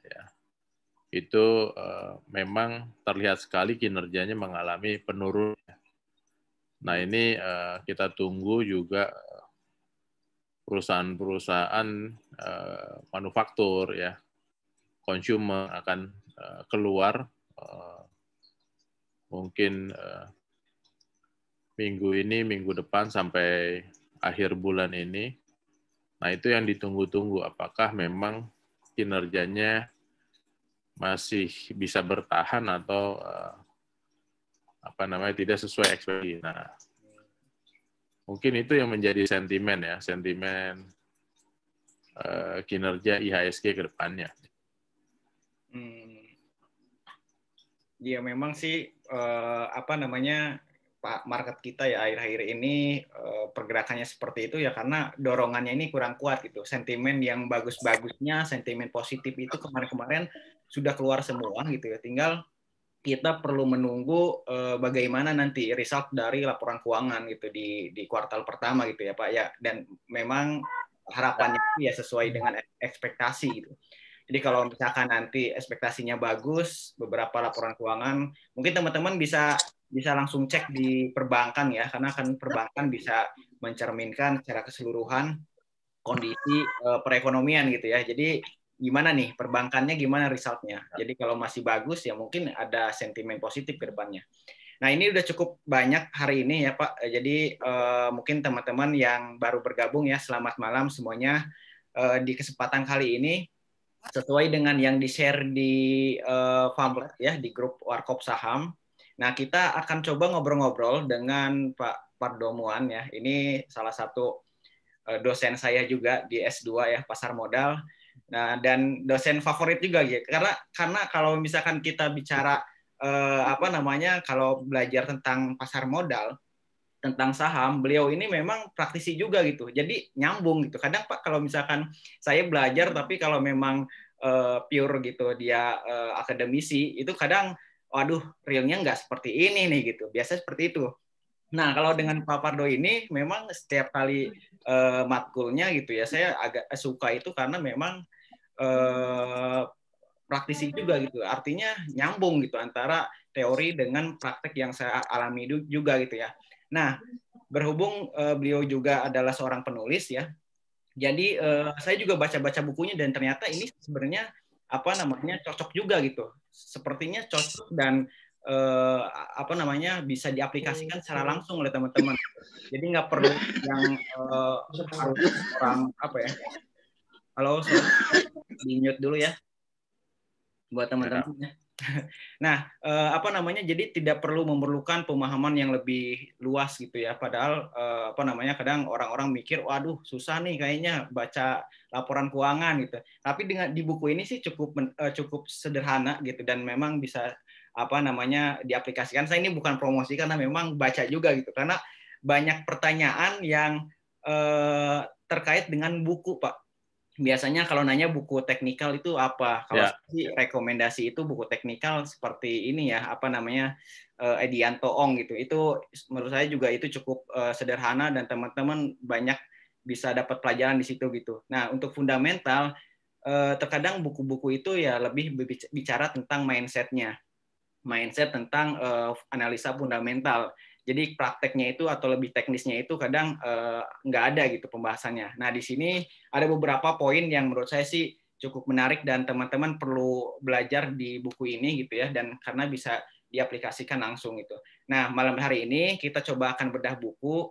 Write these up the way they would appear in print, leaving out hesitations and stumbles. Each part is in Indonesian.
ya, itu memang terlihat sekali kinerjanya mengalami penurunan. Nah, ini kita tunggu juga perusahaan-perusahaan manufaktur ya, consumer akan keluar mungkin minggu ini, minggu depan sampai akhir bulan ini. Nah, itu yang ditunggu-tunggu, apakah memang kinerjanya masih bisa bertahan atau tidak sesuai ekspektasi. Nah, mungkin itu yang menjadi sentimen ya, sentimen kinerja IHSG ke depannya. Ya memang sih Pak, market kita ya akhir-akhir ini pergerakannya seperti itu ya karena dorongannya ini kurang kuat gitu. Sentimen yang bagus-bagusnya, sentimen positif itu kemarin-kemarin sudah keluar semua gitu ya. Tinggal kita perlu menunggu bagaimana nanti result dari laporan keuangan gitu di kuartal pertama gitu ya Pak ya. Dan memang harapannya ya sesuai dengan ekspektasi gitu. Jadi kalau misalkan nanti ekspektasinya bagus, beberapa laporan keuangan, mungkin teman-teman bisa langsung cek di perbankan ya, karena kan perbankan bisa mencerminkan secara keseluruhan kondisi perekonomian gitu ya. Jadi gimana nih perbankannya, gimana resultnya. Jadi kalau masih bagus ya mungkin ada sentimen positif ke depannya. Nah ini udah cukup banyak hari ini ya Pak. Jadi mungkin teman-teman yang baru bergabung ya, selamat malam semuanya. Di kesempatan kali ini sesuai dengan yang di-share di pamflet ya di grup Warkop Saham. Nah, kita akan coba ngobrol-ngobrol dengan Pak Pardomuan ya. Ini salah satu dosen saya juga di S2 ya, pasar modal. Nah, dan dosen favorit juga ya. Karena kalau misalkan kita bicara kalau belajar tentang pasar modal, tentang saham, beliau ini memang praktisi juga gitu. Jadi nyambung gitu. Kadang Pak kalau misalkan saya belajar tapi kalau memang pure gitu dia akademisi itu kadang waduh realnya nggak seperti ini nih gitu. Biasa seperti itu. Nah, kalau dengan Pak Pardo ini memang setiap kali matkulnya gitu ya saya agak suka itu karena memang praktisi juga gitu. Artinya nyambung gitu antara teori dengan praktek yang saya alami juga gitu ya. Nah, berhubung beliau juga adalah seorang penulis ya, jadi saya juga baca-baca bukunya dan ternyata ini sebenarnya cocok juga gitu. Sepertinya cocok dan bisa diaplikasikan secara langsung oleh teman-teman. Jadi nggak perlu yang harus orang Halo, sorry, di mute dulu ya buat teman-teman ya. Nah, jadi tidak perlu memerlukan pemahaman yang lebih luas gitu ya. Padahal kadang orang-orang mikir, waduh susah nih kayaknya baca laporan keuangan gitu. Tapi di buku ini sih cukup sederhana gitu dan memang bisa diaplikasikan. Saya ini bukan promosi karena memang baca juga gitu. Karena banyak pertanyaan yang terkait dengan buku, Pak. Biasanya kalau nanya buku teknikal itu apa? Kalau rekomendasi itu buku teknikal seperti ini ya, Edianto Ong gitu. Itu menurut saya juga itu cukup sederhana dan teman-teman banyak bisa dapat pelajaran di situ gitu. Nah, untuk fundamental terkadang buku-buku itu ya lebih bicara tentang mindset tentang analisa fundamental. Jadi prakteknya itu atau lebih teknisnya itu kadang nggak ada gitu pembahasannya. Nah di sini ada beberapa poin yang menurut saya sih cukup menarik dan teman-teman perlu belajar di buku ini gitu ya dan karena bisa diaplikasikan langsung gitu. Nah malam hari ini kita coba akan bedah buku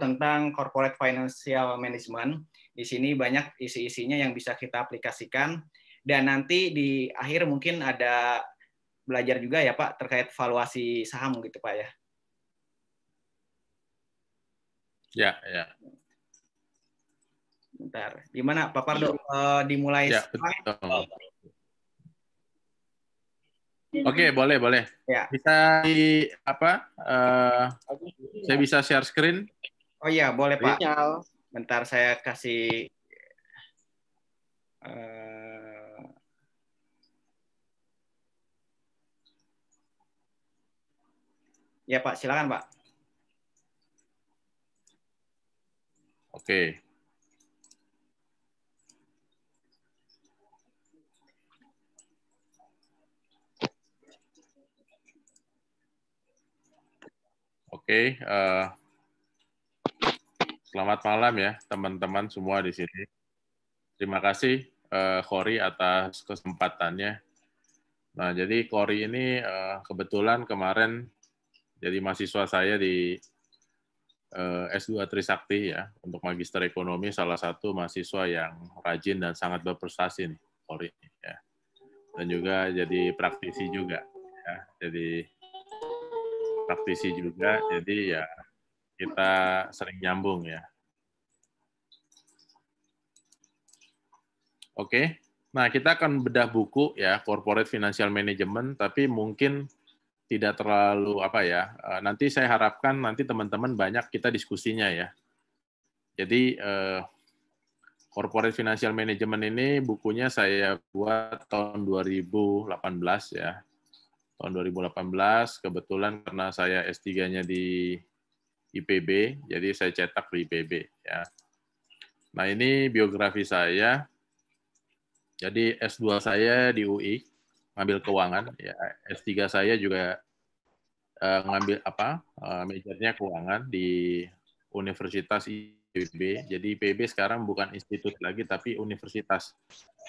tentang corporate financial management. Di sini banyak isi-isinya yang bisa kita aplikasikan dan nanti di akhir mungkin ada belajar juga ya Pak terkait valuasi saham gitu Pak ya. Ya. Bentar, gimana Pak Pardo dimulai? Ya, betul. Oke, boleh. Ya. Bisa saya bisa share screen? Oh iya, boleh Pak. Bentar saya kasih ya Pak, silakan Pak. Oke. Oke, selamat malam ya teman-teman semua di sini. Terima kasih Khori atas kesempatannya. Nah, jadi Khori ini kebetulan kemarin jadi mahasiswa saya di S2 Trisakti ya, untuk Magister Ekonomi, salah satu mahasiswa yang rajin dan sangat berprestasi nih, Khori. Ya. Dan juga jadi praktisi juga. Ya. Jadi praktisi juga, jadi ya kita sering nyambung ya. Oke, nah kita akan bedah buku ya, Corporate Financial Management, tapi mungkin tidak terlalu apa ya. Nanti saya harapkan nanti teman-teman banyak kita diskusinya ya. Jadi Corporate Financial Management ini bukunya saya buat tahun 2018 ya. Tahun 2018 kebetulan karena saya S3-nya di IPB, jadi saya cetak di IPB ya. Nah, ini biografi saya. Jadi S2 saya di UI, ngambil keuangan, ya. S3 saya juga ngambil majornya keuangan di Universitas IPB. Jadi IPB sekarang bukan institut lagi, tapi universitas.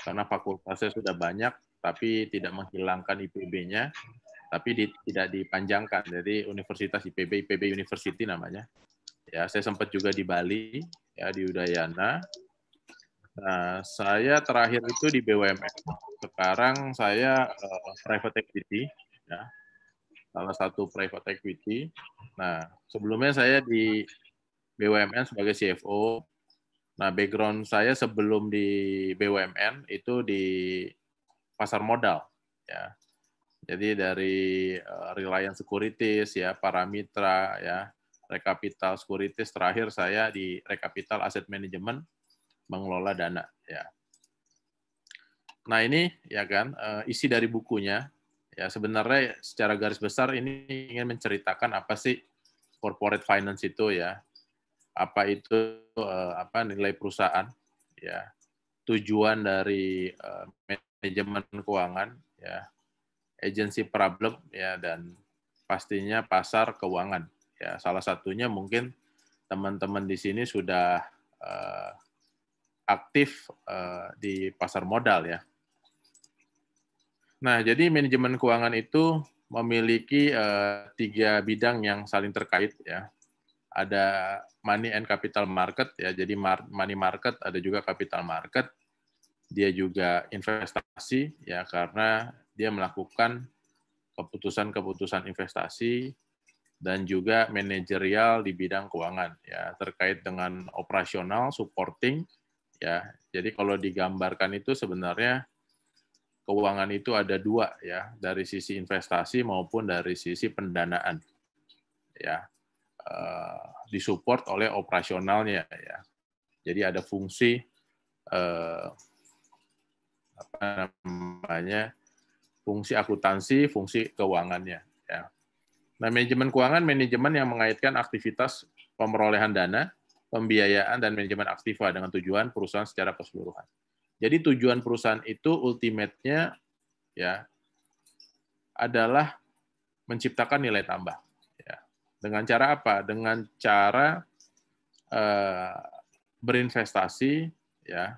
Karena fakultasnya sudah banyak, tapi tidak menghilangkan IPB-nya, tapi tidak dipanjangkan. Jadi Universitas IPB, IPB University namanya. Ya, saya sempat juga di Bali, ya di Udayana. Nah, saya terakhir itu di BUMN. Sekarang saya private equity, ya, salah satu private equity. Nah, sebelumnya saya di BUMN sebagai CFO. Nah, background saya sebelum di BUMN itu di pasar modal, ya. Jadi dari Reliance Securities, ya, Paramitra, ya, Rekapital Securities. Terakhir saya di Rekapital Asset Management, mengelola dana, ya. Nah, ini ya kan isi dari bukunya. Ya, sebenarnya secara garis besar ini ingin menceritakan apa sih corporate finance itu ya. Apa itu nilai perusahaan ya. Tujuan dari manajemen keuangan ya. Agency problem ya, dan pastinya pasar keuangan. Ya, salah satunya mungkin teman-teman di sini sudah aktif di pasar modal ya. Nah, jadi manajemen keuangan itu memiliki 3 bidang yang saling terkait ya. Ada money and capital market ya. Jadi money market, ada juga capital market. Dia juga investasi ya, karena dia melakukan keputusan-keputusan investasi, dan juga manajerial di bidang keuangan ya, terkait dengan operasional supporting ya. Jadi kalau digambarkan itu sebenarnya keuangan itu ada 2 ya, dari sisi investasi maupun dari sisi pendanaan ya, disupport oleh operasionalnya ya. Jadi ada fungsi fungsi akuntansi, fungsi keuangannya ya. Nah, manajemen keuangan manajemen yang mengaitkan aktivitas pemerolehan dana, pembiayaan, dan manajemen aktiva dengan tujuan perusahaan secara keseluruhan. Jadi tujuan perusahaan itu ultimate-nya ya adalah menciptakan nilai tambah. Ya. Dengan cara apa? Dengan cara berinvestasi ya,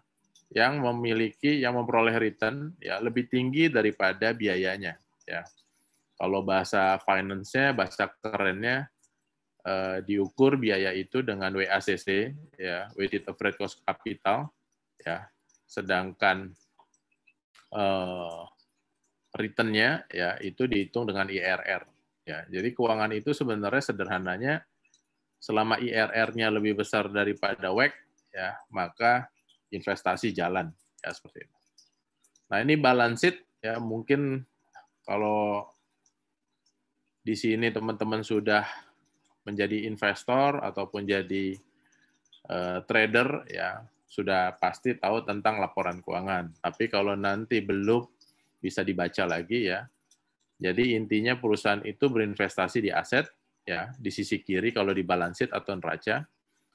yang memperoleh return ya lebih tinggi daripada biayanya. Ya. Kalau bahasa finance-nya, bahasa kerennya, diukur biaya itu dengan WACC, ya, weighted average cost capital, ya, sedangkan return-nya ya itu dihitung dengan IRR. Ya, jadi keuangan itu sebenarnya sederhananya selama IRR-nya lebih besar daripada WACC, ya, maka investasi jalan, ya seperti itu. Nah, ini balance sheet ya, mungkin kalau di sini teman-teman sudah menjadi investor ataupun jadi trader ya sudah pasti tahu tentang laporan keuangan. Tapi kalau nanti belum, bisa dibaca lagi ya. Jadi intinya perusahaan itu berinvestasi di aset ya, di sisi kiri kalau di balance sheet atau neraca,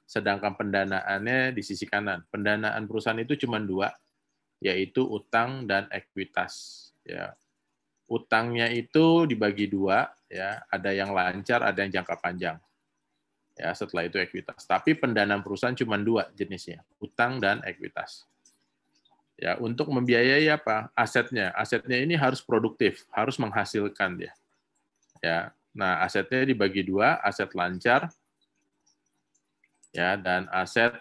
sedangkan pendanaannya di sisi kanan. Pendanaan perusahaan itu cuma 2, yaitu utang dan ekuitas ya. Utangnya itu dibagi 2 ya, ada yang lancar, ada yang jangka panjang. Ya, setelah itu ekuitas. Tapi pendanaan perusahaan cuma 2 jenisnya, utang dan ekuitas. Ya, untuk membiayai apa? Asetnya. Asetnya ini harus produktif, harus menghasilkan dia. Ya. Nah, asetnya dibagi 2, aset lancar ya dan aset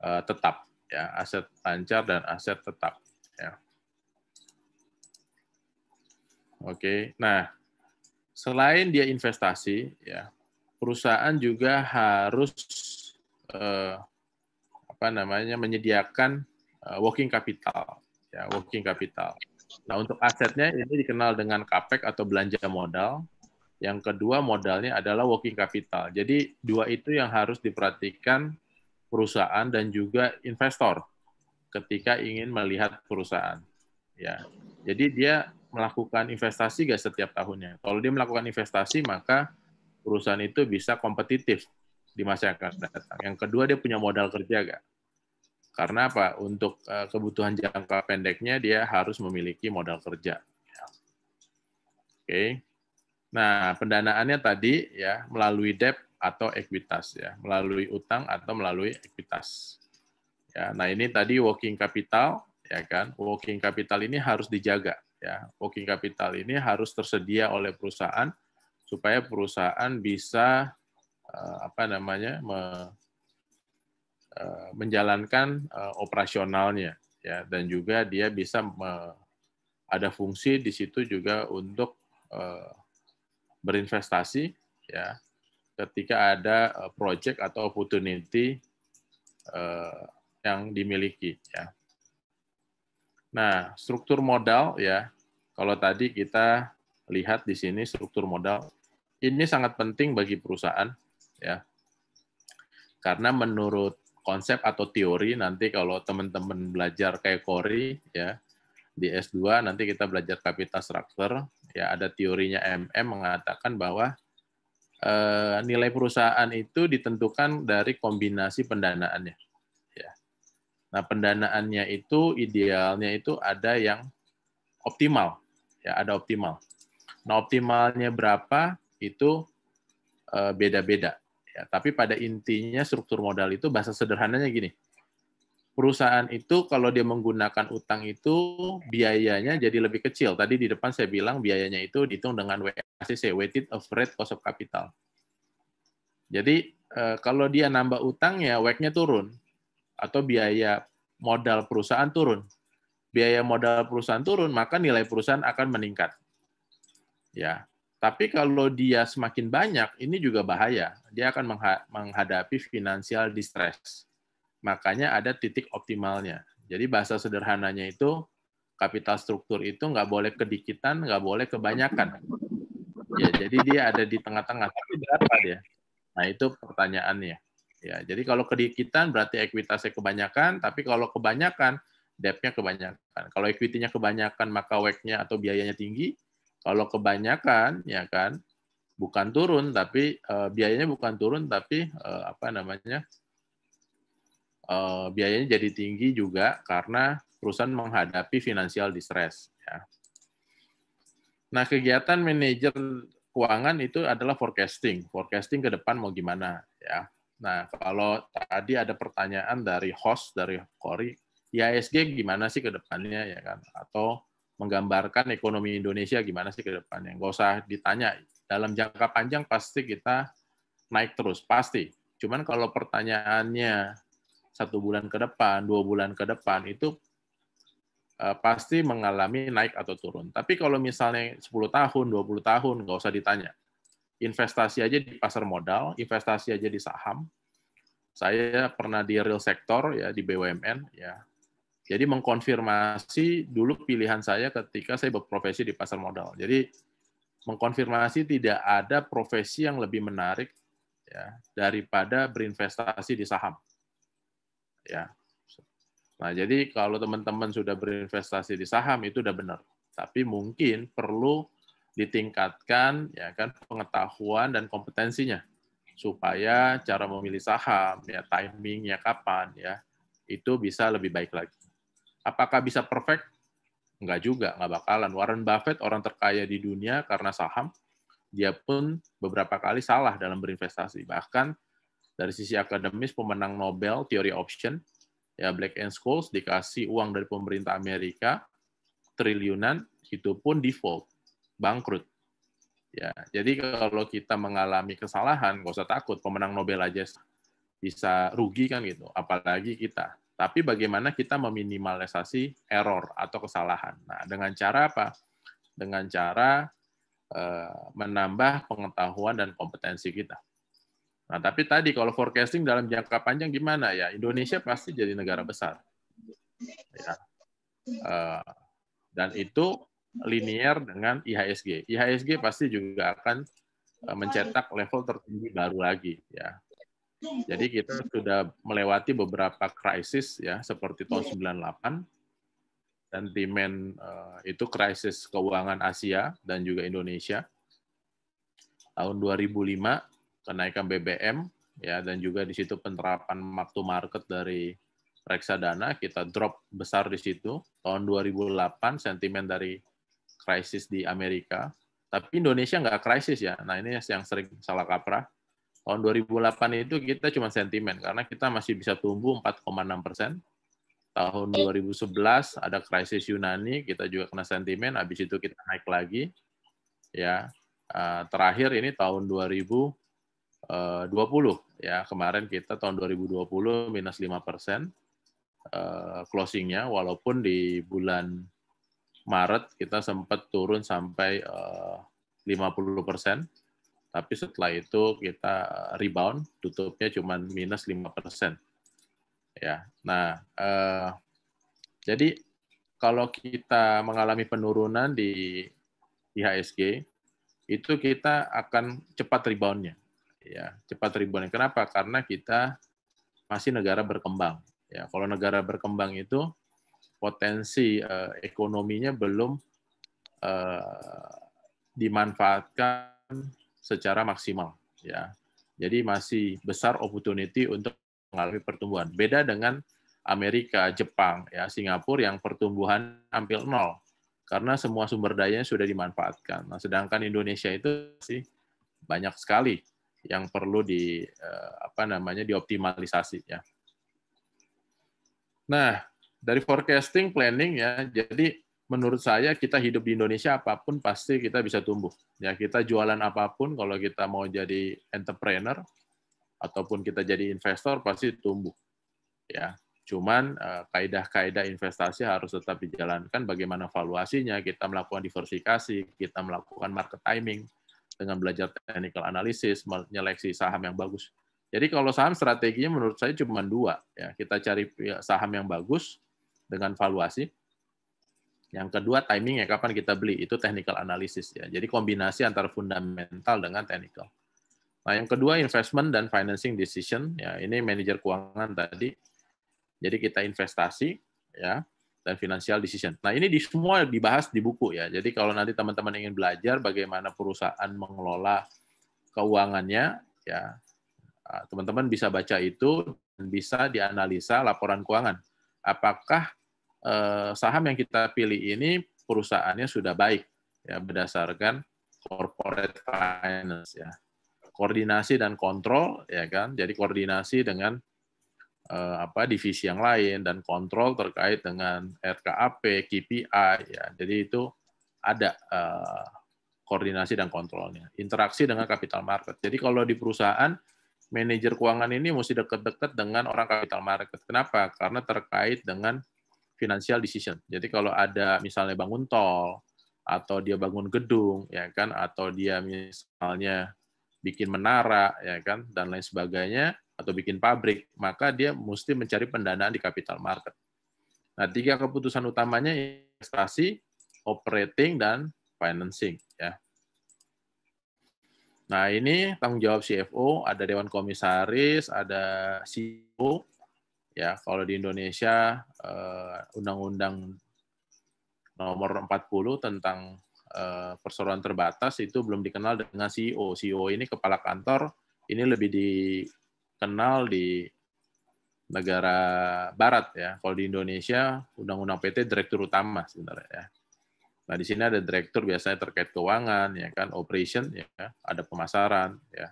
tetap ya, aset lancar dan aset tetap ya. Oke. Nah, selain dia investasi ya, perusahaan juga harus menyediakan working capital ya, working capital. Nah, untuk asetnya ini dikenal dengan capex atau belanja modal. Yang kedua modalnya adalah working capital. Jadi 2 itu yang harus diperhatikan perusahaan dan juga investor ketika ingin melihat perusahaan. Ya, jadi dia melakukan investasi nggak setiap tahunnya. Kalau dia melakukan investasi, maka perusahaan itu bisa kompetitif di masa yang akan datang. Yang kedua, dia punya modal kerja nggak? Karena apa? Untuk kebutuhan jangka pendeknya, dia harus memiliki modal kerja. Oke. Nah, pendanaannya tadi ya melalui debt atau ekuitas ya, melalui utang atau melalui ekuitas. Ya, nah ini tadi working capital ya kan. Working capital ini harus dijaga ya. Working capital ini harus tersedia oleh perusahaan supaya perusahaan bisa menjalankan operasionalnya ya, dan juga dia bisa ada fungsi di situ juga untuk berinvestasi ya ketika ada project atau opportunity yang dimiliki ya. Nah, struktur modal ya, kalau tadi kita lihat di sini struktur modal ini sangat penting bagi perusahaan ya. Karena menurut konsep atau teori nanti kalau teman-teman belajar kayak Corey ya di S2 nanti kita belajar capital structure ya, ada teorinya MM mengatakan bahwa nilai perusahaan itu ditentukan dari kombinasi pendanaannya. Ya. Nah, pendanaannya itu idealnya itu ada yang optimal, ya ada optimal. Nah, optimalnya berapa itu beda-beda. Ya, tapi pada intinya struktur modal itu bahasa sederhananya gini. Perusahaan itu kalau dia menggunakan utang itu biayanya jadi lebih kecil. Tadi di depan saya bilang biayanya itu dihitung dengan WACC, weighted average cost of capital. Jadi kalau dia nambah utangnya, WACC-nya turun atau biaya modal perusahaan turun. Biaya modal perusahaan turun, maka nilai perusahaan akan meningkat. Ya. Tapi kalau dia semakin banyak, ini juga bahaya. Dia akan menghadapi financial distress. Makanya ada titik optimalnya. Jadi bahasa sederhananya itu, kapital struktur itu nggak boleh kedikitan, nggak boleh kebanyakan. Ya, jadi dia ada di tengah-tengah. Tapi berapa dia? Nah, itu pertanyaannya. Ya, jadi kalau kedikitan berarti ekuitasnya kebanyakan, tapi kalau kebanyakan, debt-nya kebanyakan. Kalau equity-nya kebanyakan, maka WACC-nya atau biayanya tinggi. Kalau kebanyakan, ya kan, bukan turun, tapi biayanya bukan turun, tapi biayanya jadi tinggi juga karena perusahaan menghadapi financial distress. Ya. Nah, kegiatan manajer keuangan itu adalah forecasting. Forecasting ke depan mau gimana ya. Nah, kalau tadi ada pertanyaan dari host, dari Corey, IHSG gimana sih ke depannya ya kan? Atau menggambarkan ekonomi Indonesia gimana sih ke depannya? Nggak usah ditanya. Dalam jangka panjang pasti kita naik terus, pasti. Cuman kalau pertanyaannya 1 bulan ke depan, 2 bulan ke depan, itu pasti mengalami naik atau turun. Tapi kalau misalnya 10 tahun, 20 tahun, nggak usah ditanya. Investasi aja di pasar modal, investasi aja di saham. Saya pernah di real sector, ya di BUMN. Ya. Jadi mengkonfirmasi dulu pilihan saya ketika saya berprofesi di pasar modal. Jadi mengkonfirmasi tidak ada profesi yang lebih menarik ya, daripada berinvestasi di saham. Ya. Nah, jadi kalau teman-teman sudah berinvestasi di saham itu udah benar. Tapi mungkin perlu ditingkatkan ya kan pengetahuan dan kompetensinya supaya cara memilih saham, ya timingnya kapan ya itu bisa lebih baik lagi. Apakah bisa perfect? Enggak juga, enggak bakalan. Warren Buffett orang terkaya di dunia karena saham. dia pun beberapa kali salah dalam berinvestasi. Bahkan dari sisi akademis, pemenang Nobel teori option, ya Black and Scholes dikasih uang dari pemerintah Amerika triliunan, itu pun default, bangkrut. Ya, jadi kalau kita mengalami kesalahan, nggak usah takut, pemenang Nobel aja bisa rugi kan gitu, apalagi kita. Tapi bagaimana kita meminimalisasi error atau kesalahan. Nah, dengan cara apa? Dengan cara menambah pengetahuan dan kompetensi kita. Nah, tapi tadi kalau forecasting dalam jangka panjang gimana ya? Indonesia pasti jadi negara besar. Ya. Dan itu linear dengan IHSG. IHSG pasti juga akan mencetak level tertinggi baru lagi. Ya. Jadi kita sudah melewati beberapa krisis ya, seperti tahun 98, sentimen itu krisis keuangan Asia dan juga Indonesia. Tahun 2005 kenaikan BBM ya, dan juga di situ penerapan mark to market dari reksadana, kita drop besar di situ. Tahun 2008 sentimen dari krisis di Amerika, tapi Indonesia nggak krisis ya. Nah ini yang sering salah kaprah. Tahun 2008 itu kita cuma sentimen karena kita masih bisa tumbuh 4,6%. Tahun 2011 ada krisis Yunani, kita juga kena sentimen, habis itu kita naik lagi. Ya, terakhir ini tahun 2020 ya, kemarin kita tahun 2020 minus 5% closingnya, walaupun di bulan Maret kita sempat turun sampai 50%, tapi setelah itu kita rebound, tutupnya cuma minus 5%. Ya, nah jadi kalau kita mengalami penurunan di IHSG, itu kita akan cepat rebound-nya. Ya, cepat rebound. Kenapa? Karena kita masih negara berkembang. Ya, kalau negara berkembang itu potensi ekonominya belum dimanfaatkan secara maksimal. Ya, jadi masih besar opportunity untuk mengalami pertumbuhan. Beda dengan Amerika, Jepang, ya Singapura yang pertumbuhan hampir nol karena semua sumber dayanya sudah dimanfaatkan. Nah, sedangkan Indonesia itu sih banyak sekali yang perlu dioptimalisasi ya. Nah, dari forecasting planning ya, jadi menurut saya kita hidup di Indonesia apapun pasti kita bisa tumbuh. Ya, kita jualan apapun kalau kita mau jadi entrepreneur ataupun kita jadi investor pasti tumbuh. Ya, cuman kaidah-kaidah investasi harus tetap dijalankan, bagaimana valuasinya, kita melakukan diversifikasi, kita melakukan market timing dengan belajar technical analysis, menyeleksi saham yang bagus. Jadi kalau saham strateginya menurut saya cuma dua, ya kita cari saham yang bagus dengan valuasi. Yang kedua timingnya, kapan kita beli, itu technical analysis ya. Jadi kombinasi antara fundamental dengan technical. Nah yang kedua investment dan financing decision, ya ini manajer keuangan tadi. Jadi kita investasi ya dan financial decision. Nah ini semua dibahas di buku ya. Jadi kalau nanti teman-teman ingin belajar bagaimana perusahaan mengelola keuangannya, ya teman-teman bisa baca itu dan bisa dianalisa laporan keuangan. Apakah saham yang kita pilih ini perusahaannya sudah baik ya berdasarkan corporate finance ya. Koordinasi dan kontrol ya kan. Jadi koordinasi dengan divisi yang lain dan kontrol terkait dengan RKAP, KPI ya. Jadi itu ada koordinasi dan kontrolnya. Interaksi dengan capital market. Jadi kalau di perusahaan manajer keuangan ini mesti dekat-dekat dengan orang capital market. Kenapa? Karena terkait dengan financial decision. Jadi kalau ada misalnya bangun tol atau dia bangun gedung ya kan, atau dia misalnya bikin menara ya kan dan lain sebagainya, atau bikin pabrik, maka dia mesti mencari pendanaan di capital market. Nah, 3 keputusan utamanya investasi, operating, dan financing. Ya. Nah, ini tanggung jawab CFO, ada Dewan Komisaris, ada CEO. Ya, kalau di Indonesia, Undang-Undang nomor 40 tentang perseroan terbatas itu belum dikenal dengan CEO. CEO ini kepala kantor, ini lebih dikenal di negara barat ya. Kalau di Indonesia Undang-Undang PT direktur utama sebenarnya ya. Nah, di sini ada direktur biasanya terkait keuangan, ya kan, operation, ya, ada pemasaran, ya.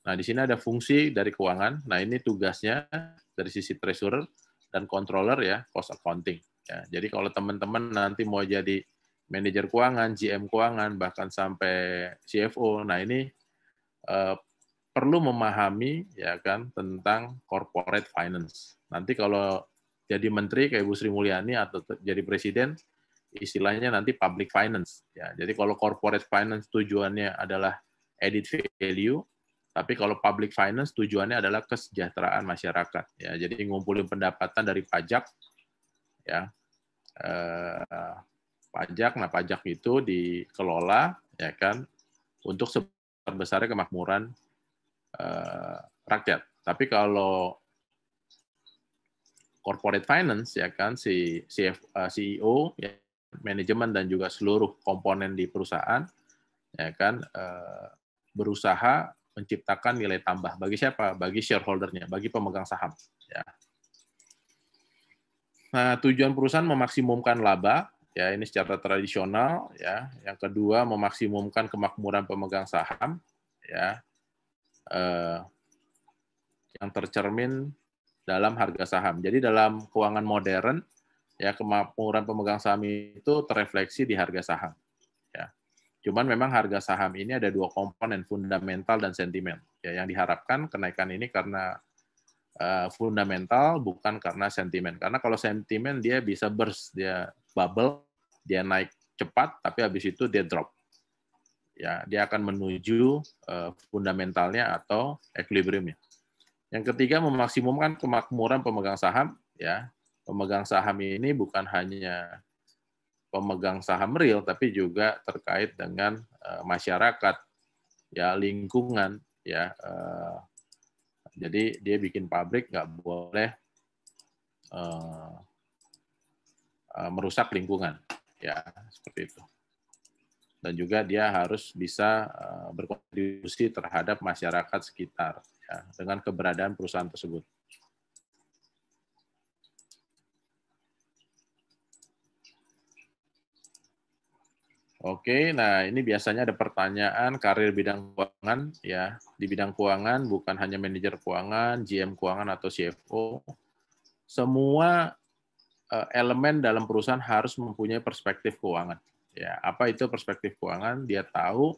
Nah, di sini ada fungsi dari keuangan. Nah, ini tugasnya dari sisi treasurer dan controller, ya, cost accounting. Ya. Jadi kalau teman-teman nanti mau jadi manajer keuangan, GM keuangan, bahkan sampai CFO, nah ini perlu memahami, ya kan, tentang corporate finance. Nanti kalau jadi menteri kayak Bu Sri Mulyani atau jadi presiden, istilahnya nanti public finance. Ya, jadi kalau corporate finance tujuannya adalah added value, tapi kalau public finance tujuannya adalah kesejahteraan masyarakat. Ya, jadi ngumpulin pendapatan dari pajak, ya, pajak. Nah, pajak itu dikelola, ya kan, untuk sebesar-besarnya kemakmuran rakyat. Tapi kalau corporate finance, ya kan, si CEO, ya, manajemen dan juga seluruh komponen di perusahaan, ya kan, berusaha menciptakan nilai tambah bagi siapa? Bagi shareholder-nya, bagi pemegang saham. Ya. Nah, tujuan perusahaan memaksimumkan laba, ya ini secara tradisional, ya. Yang kedua, memaksimumkan kemakmuran pemegang saham, ya, yang tercermin dalam harga saham. Jadi dalam keuangan modern, ya kemakmuran pemegang saham itu terefleksi di harga saham. Ya. Cuman memang harga saham ini ada dua komponen, fundamental dan sentimen. Ya, yang diharapkan kenaikan ini karena fundamental, bukan karena sentimen. Karena kalau sentimen dia bisa burst, dia bubble, dia naik cepat, tapi habis itu dia drop. Ya, dia akan menuju fundamentalnya atau equilibriumnya. Yang ketiga, memaksimumkan kemakmuran pemegang saham. Ya, pemegang saham ini bukan hanya pemegang saham real, tapi juga terkait dengan masyarakat, ya lingkungan, ya. Jadi dia bikin pabrik nggak boleh merusak lingkungan, ya seperti itu. Dan juga dia harus bisa berkontribusi terhadap masyarakat sekitar, ya, dengan keberadaan perusahaan tersebut. Oke, nah ini biasanya ada pertanyaan karir bidang keuangan, ya. Di bidang keuangan bukan hanya manajer keuangan, GM keuangan atau CFO. Semua elemen dalam perusahaan harus mempunyai perspektif keuangan. Ya, apa itu perspektif keuangan? Dia tahu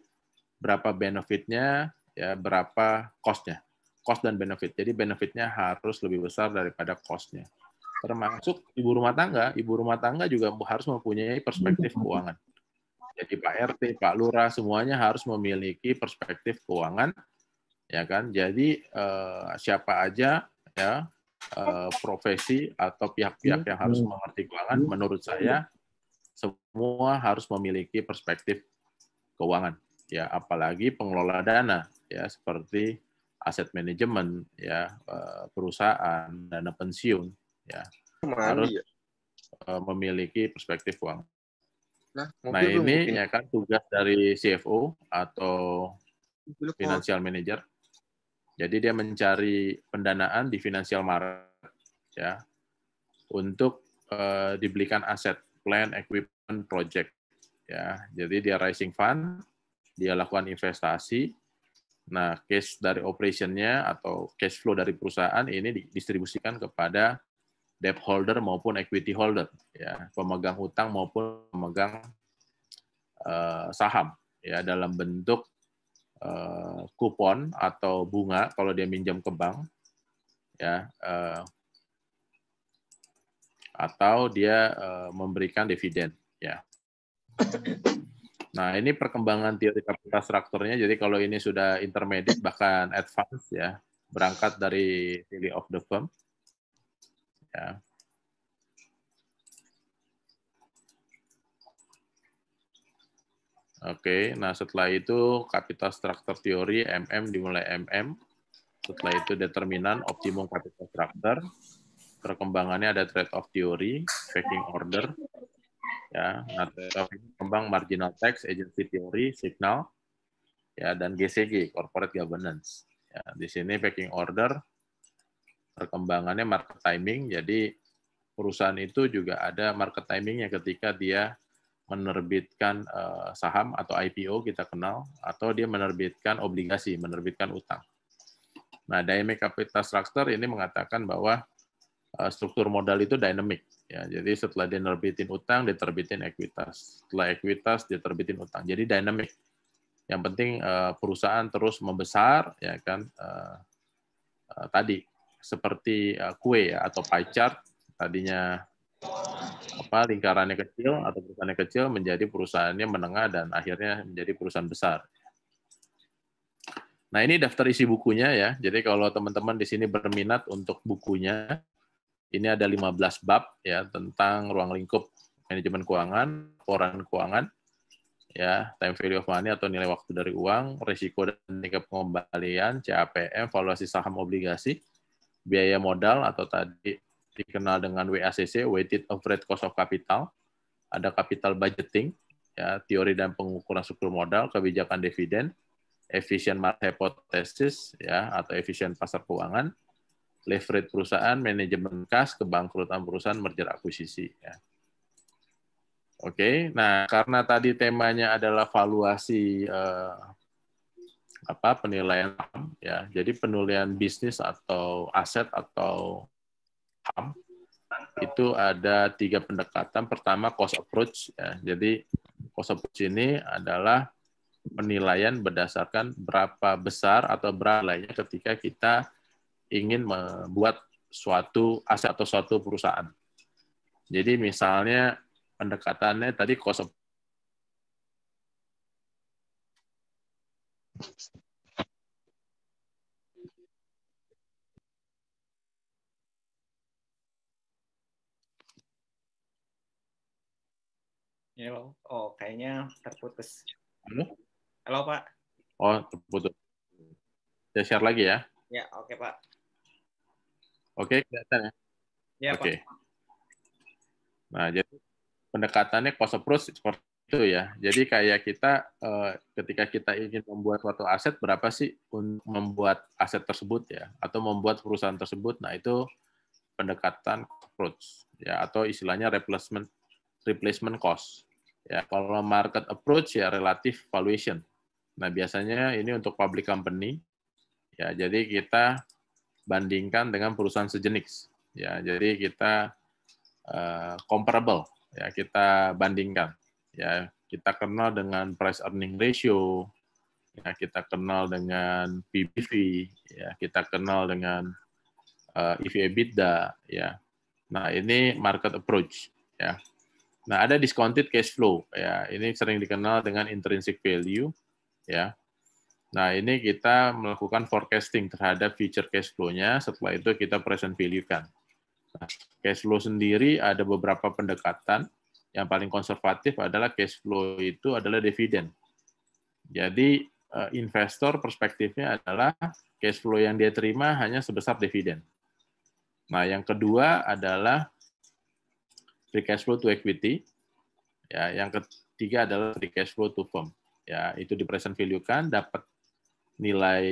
berapa benefitnya, ya berapa cost-nya. Cost dan benefit. Jadi benefitnya harus lebih besar daripada cost-nya. Termasuk ibu rumah tangga juga harus mempunyai perspektif keuangan. Jadi Pak RT, Pak Lurah, semuanya harus memiliki perspektif keuangan, ya kan? Jadi siapa aja, ya, profesi atau pihak-pihak yang harus mengerti keuangan, menurut saya semua harus memiliki perspektif keuangan, ya, apalagi pengelola dana, ya, seperti aset manajemen, ya, perusahaan, dana pensiun, ya, harus memiliki perspektif keuangan. Nah, ini ya kan tugas dari CFO atau financial manager. Jadi dia mencari pendanaan di financial market, ya, untuk dibelikan aset, plan, equipment, project, ya. Jadi dia raising fund, dia lakukan investasi. Nah, cash dari operation-nya atau cash flow dari perusahaan ini didistribusikan kepada debt holder maupun equity holder, ya, pemegang hutang maupun pemegang saham, ya, dalam bentuk kupon atau bunga kalau dia minjam ke bank, ya, atau dia memberikan dividen, ya. Nah, ini perkembangan teori capital structure-nya. Jadi kalau ini sudah intermediate bahkan advance, ya, berangkat dari theory of the firm, ya. Oke, nah setelah itu capital structure theory, MM dimulai MM. Setelah itu determinan optimum capital structure. Perkembangannya ada trade-off theory, pecking order. Ya, nah trade-off ini kembang marginal tax, agency theory, signal, ya, dan GCG, corporate governance. Ya, di sini pecking order, perkembangannya market timing. Jadi perusahaan itu juga ada market timingnya ketika dia menerbitkan saham atau IPO kita kenal, atau dia menerbitkan obligasi, menerbitkan utang. Nah, dynamic capital structure ini mengatakan bahwa struktur modal itu dynamic. Ya, jadi setelah dia nerbitin utang, dia terbitin ekuitas. Setelah ekuitas, dia terbitin utang. Jadi dynamic. Yang penting perusahaan terus membesar, ya kan? Tadi seperti kue ya, atau pie chart, tadinya lingkarannya kecil atau perusahaannya kecil menjadi perusahaannya menengah dan akhirnya menjadi perusahaan besar. Nah, ini daftar isi bukunya ya. Jadi kalau teman-teman di sini berminat untuk bukunya, ini ada 15 bab ya tentang ruang lingkup manajemen keuangan, laporan keuangan, ya, time value of money atau nilai waktu dari uang, risiko dan tingkat pengembalian, CAPM, valuasi saham obligasi, biaya modal atau tadi dikenal dengan WACC, weighted average cost of capital, ada capital budgeting, ya, teori dan pengukuran struktur modal, kebijakan dividen, efisien market hypothesis, ya, atau efisien pasar keuangan, leverage perusahaan, manajemen kas, kebangkrutan perusahaan, merger akuisisi. Ya. Oke, nah karena tadi temanya adalah valuasi penilaian saham, ya, jadi penilaian bisnis atau aset atau saham itu ada 3 pendekatan. Pertama cost approach, ya, jadi cost approach ini adalah penilaian berdasarkan berapa besar atau berapa nilainya ketika kita ingin membuat suatu aset atau suatu perusahaan. Jadi misalnya pendekatannya tadi cost of Halo. Oh, kayaknya terputus. Halo? Halo, Pak. Oh, terputus. Saya share lagi ya. Ya, oke, Pak. Oke, kelihatan ya? Ya, Oke. Pak. Nah, jadi pendekatannya cost approach seperti itu ya. Jadi kayak kita ketika kita ingin membuat suatu aset, berapa sih untuk membuat aset tersebut ya, atau membuat perusahaan tersebut. Nah, itu pendekatan cost approach ya, atau istilahnya replacement cost. Ya, kalau market approach ya relative valuation. Nah, biasanya ini untuk public company. Ya, jadi kita bandingkan dengan perusahaan sejenis. Ya, jadi kita comparable. Ya, kita bandingkan. Ya, kita kenal dengan price earning ratio. Ya, kita kenal dengan PBV. Ya, kita kenal dengan EV/EBITDA. Ya. Nah, ini market approach. Ya. Nah, ada discounted cash flow. Ya, ini sering dikenal dengan intrinsic value. Ya. Nah, ini kita melakukan forecasting terhadap future cash flow-nya, setelah itu kita present value-kan. Nah, cash flow sendiri ada beberapa pendekatan. Yang paling konservatif adalah cash flow itu adalah dividen. Jadi, investor perspektifnya adalah cash flow yang dia terima hanya sebesar dividen. Nah, yang kedua adalah free cash flow to equity. Ya, yang ketiga adalah free cash flow to firm. Ya, itu di present value-kan, dapat nilai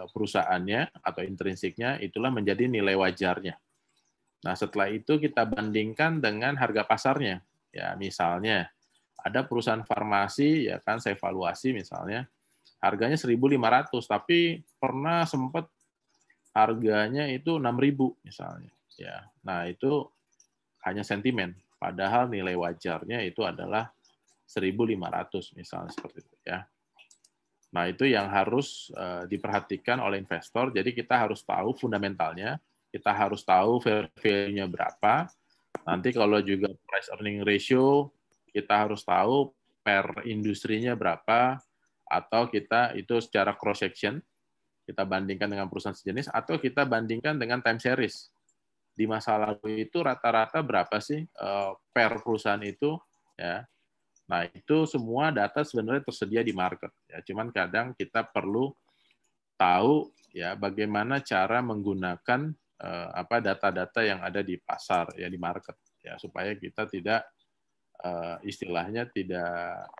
perusahaannya atau intrinsiknya, itulah menjadi nilai wajarnya. Nah, setelah itu kita bandingkan dengan harga pasarnya. Ya, misalnya ada perusahaan farmasi, ya kan, saya evaluasi misalnya, harganya 1.500, tapi pernah sempat harganya itu 6.000 misalnya. Ya, nah itu hanya sentimen. Padahal nilai wajarnya itu adalah 1.500 misalnya seperti itu ya. Nah, itu yang harus diperhatikan oleh investor. Jadi kita harus tahu fundamentalnya, kita harus tahu value-nya berapa. Nanti kalau juga price earning ratio, kita harus tahu per industrinya berapa, atau kita itu secara cross section, kita bandingkan dengan perusahaan sejenis, atau kita bandingkan dengan time series. Di masa lalu itu rata-rata berapa sih per perusahaan itu, ya. Nah, itu semua data sebenarnya tersedia di market. Ya, cuman kadang kita perlu tahu ya bagaimana cara menggunakan data-data yang ada di pasar ya, di market ya, supaya kita tidak istilahnya tidak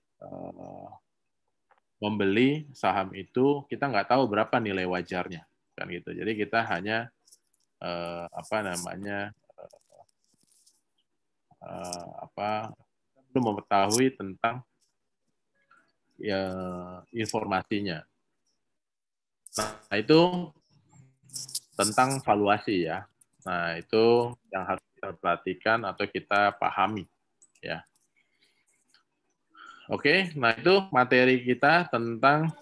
membeli saham itu kita nggak tahu berapa nilai wajarnya kan gitu. Jadi kita hanya belum mengetahui tentang ya, informasinya. Nah, itu tentang valuasi ya. Nah, itu yang harus kita perhatikan atau kita pahami ya. Oke, nah itu materi kita tentang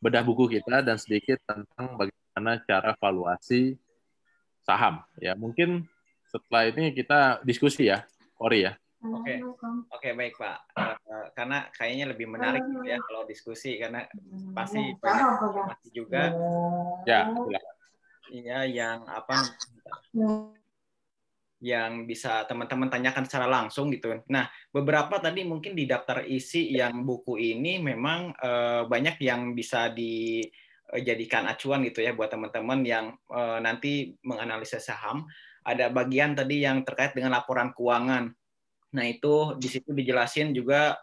bedah buku kita dan sedikit tentang bagaimana cara valuasi saham. Ya, mungkin setelah ini kita diskusi ya, Ori ya. Oke, baik Pak. Karena kayaknya lebih menarik gitu ya kalau diskusi, karena pasti banyak informasi juga. Ya, silakan. Iya, yang bisa teman-teman tanyakan secara langsung gitu. Nah, beberapa tadi mungkin di daftar isi yang buku ini memang banyak yang bisa dijadikan acuan gitu ya buat teman-teman yang nanti menganalisa saham. Ada bagian tadi yang terkait dengan laporan keuangan. Nah, itu di situ dijelasin juga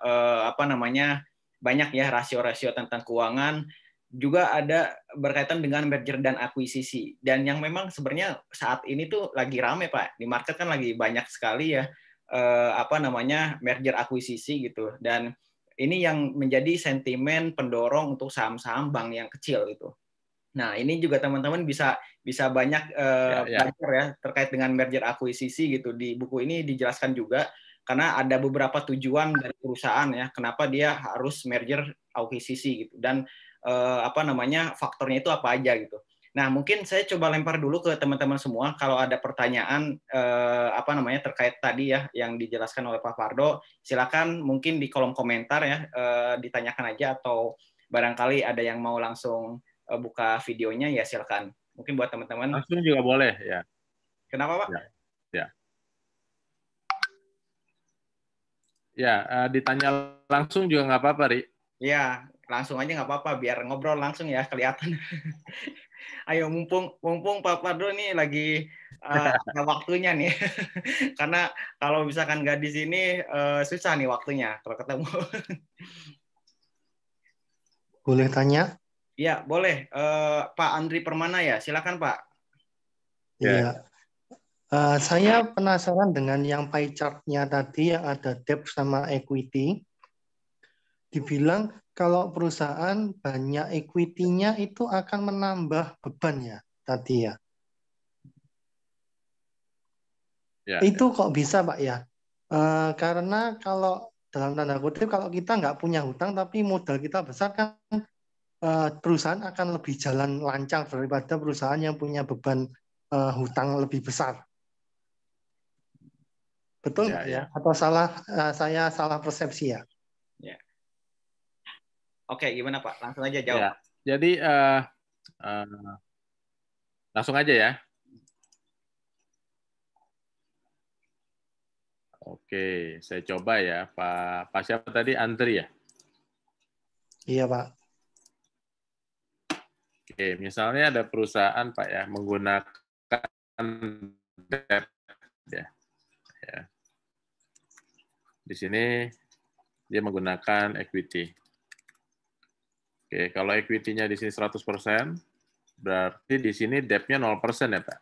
banyak ya rasio-rasio tentang keuangan, juga ada berkaitan dengan merger dan akuisisi. Dan yang memang sebenarnya saat ini tuh lagi rame Pak, di market kan lagi banyak sekali ya merger akuisisi gitu. Dan ini yang menjadi sentimen pendorong untuk saham-saham bank yang kecil gitu. Nah, ini juga teman-teman bisa banyak belajar ya terkait dengan merger akuisisi gitu. Di buku ini dijelaskan juga karena ada beberapa tujuan dari perusahaan ya, kenapa dia harus merger akuisisi gitu, dan faktornya itu apa aja gitu. Nah, mungkin saya coba lempar dulu ke teman-teman semua kalau ada pertanyaan terkait tadi ya yang dijelaskan oleh Pak Pardo, silakan mungkin di kolom komentar ya, ditanyakan aja, atau barangkali ada yang mau langsung buka videonya ya silakan. Mungkin buat teman-teman. Langsung juga boleh ya. Kenapa Pak? Ya. Ya, ditanya langsung juga nggak apa-apa, Ri. Ya, langsung aja nggak apa-apa, biar ngobrol langsung ya, kelihatan. Ayo, mumpung Pak Pardo nih lagi ada waktunya nih. Karena kalau misalkan nggak di sini, susah nih waktunya kalau ketemu. Boleh tanya? Ya, boleh. Pak Andri Permana ya, silakan Pak. Iya. Saya penasaran dengan yang pie chart-nya tadi yang ada debt sama equity. Dibilang kalau perusahaan banyak equity-nya itu akan menambah beban ya tadi ya. Itu kok bisa Pak ya? Karena kalau dalam tanda kutip kalau kita nggak punya hutang tapi modal kita besar kan perusahaan akan lebih jalan lancar daripada perusahaan yang punya beban hutang lebih besar. Betul nggak ya? Atau saya salah persepsi ya? Ya. Oke, gimana Pak? Langsung aja jawab. Ya. Jadi langsung aja ya. Oke, saya coba ya, Pak siapa tadi? Andri ya? Iya Pak. Oke, misalnya ada perusahaan Pak ya menggunakan debt ya. Di sini dia menggunakan equity. Oke, kalau equity-nya di sini 100%, berarti di sini debt-nya 0% ya, Pak.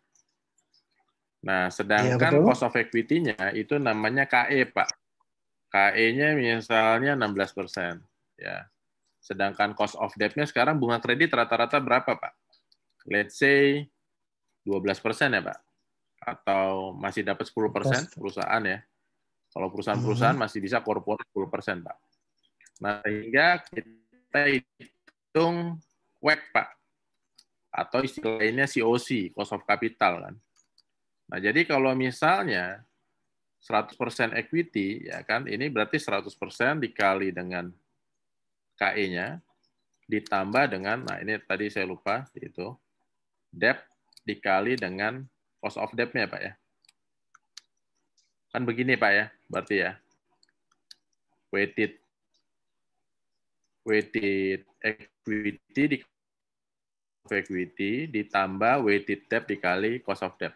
Nah, sedangkan cost of equity-nya itu namanya KE, Pak. KE-nya misalnya 16%. Ya. Sedangkan cost of debt-nya sekarang bunga kredit rata-rata berapa, Pak? Let's say 12% ya, Pak. Atau masih dapat 10% perusahaan ya. Kalau perusahaan-perusahaan masih bisa corporate 10%, Pak. Nah, sehingga kita hitung WACC, Pak. Atau istilah lainnya COC, cost of capital kan. Nah, jadi kalau misalnya 100% equity, ya kan, ini berarti 100% dikali dengan KE-nya, ditambah dengan, nah ini tadi saya lupa, itu, debt dikali dengan cost of debt-nya, Pak ya. Kan begini, Pak ya, berarti ya. Weighted equity ditambah weighted debt dikali cost of debt.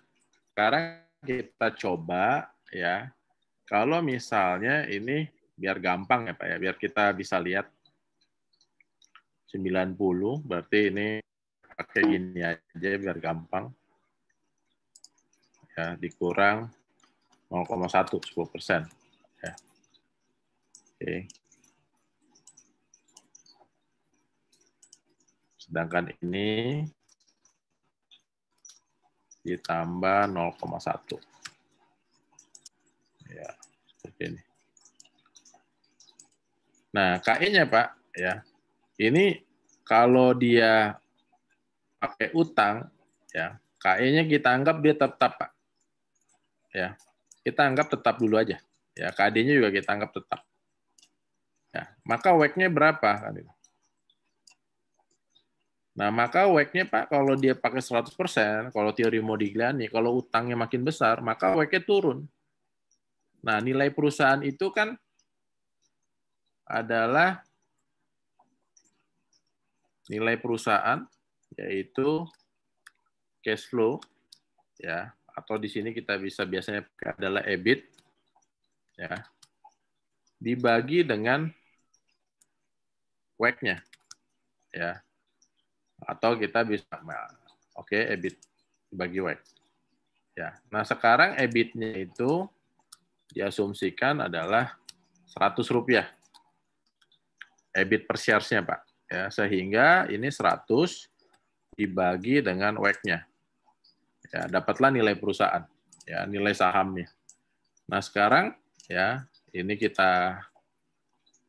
Sekarang kita coba ya, kalau misalnya ini biar gampang ya Pak ya, biar kita bisa lihat 90, berarti ini pakai gini aja biar gampang. Ya, dikurang 0,1, 10%. Ya. Oke. Sedangkan ini ditambah 0,1. Ya, seperti ini. Nah, KE-nya Pak, ya. Ini kalau dia pakai utang, ya, KE-nya kita anggap dia tetap, Pak. Ya, kita anggap tetap dulu aja. Ya, KD-nya juga kita anggap tetap. Ya, maka WACC-nya berapa kan itu? Nah, maka WACC-nya Pak, kalau dia pakai 100%, kalau teori Modigliani, kalau utangnya makin besar, maka WACC-nya turun. Nah, nilai perusahaan itu kan adalah nilai perusahaan, yaitu cash flow, ya, atau di sini kita bisa biasanya pakai adalah EBIT, ya, dibagi dengan WACC-nya, ya, atau kita bisa, oke, EBIT dibagi WACC, ya. Nah, sekarang EBIT-nya itu diasumsikan adalah Rp100 EBIT per shares-nya, Pak. Ya, sehingga ini 100 dibagi dengan WACC-nya. Ya, dapatlah nilai perusahaan, ya, nilai sahamnya. Nah, sekarang ya, ini kita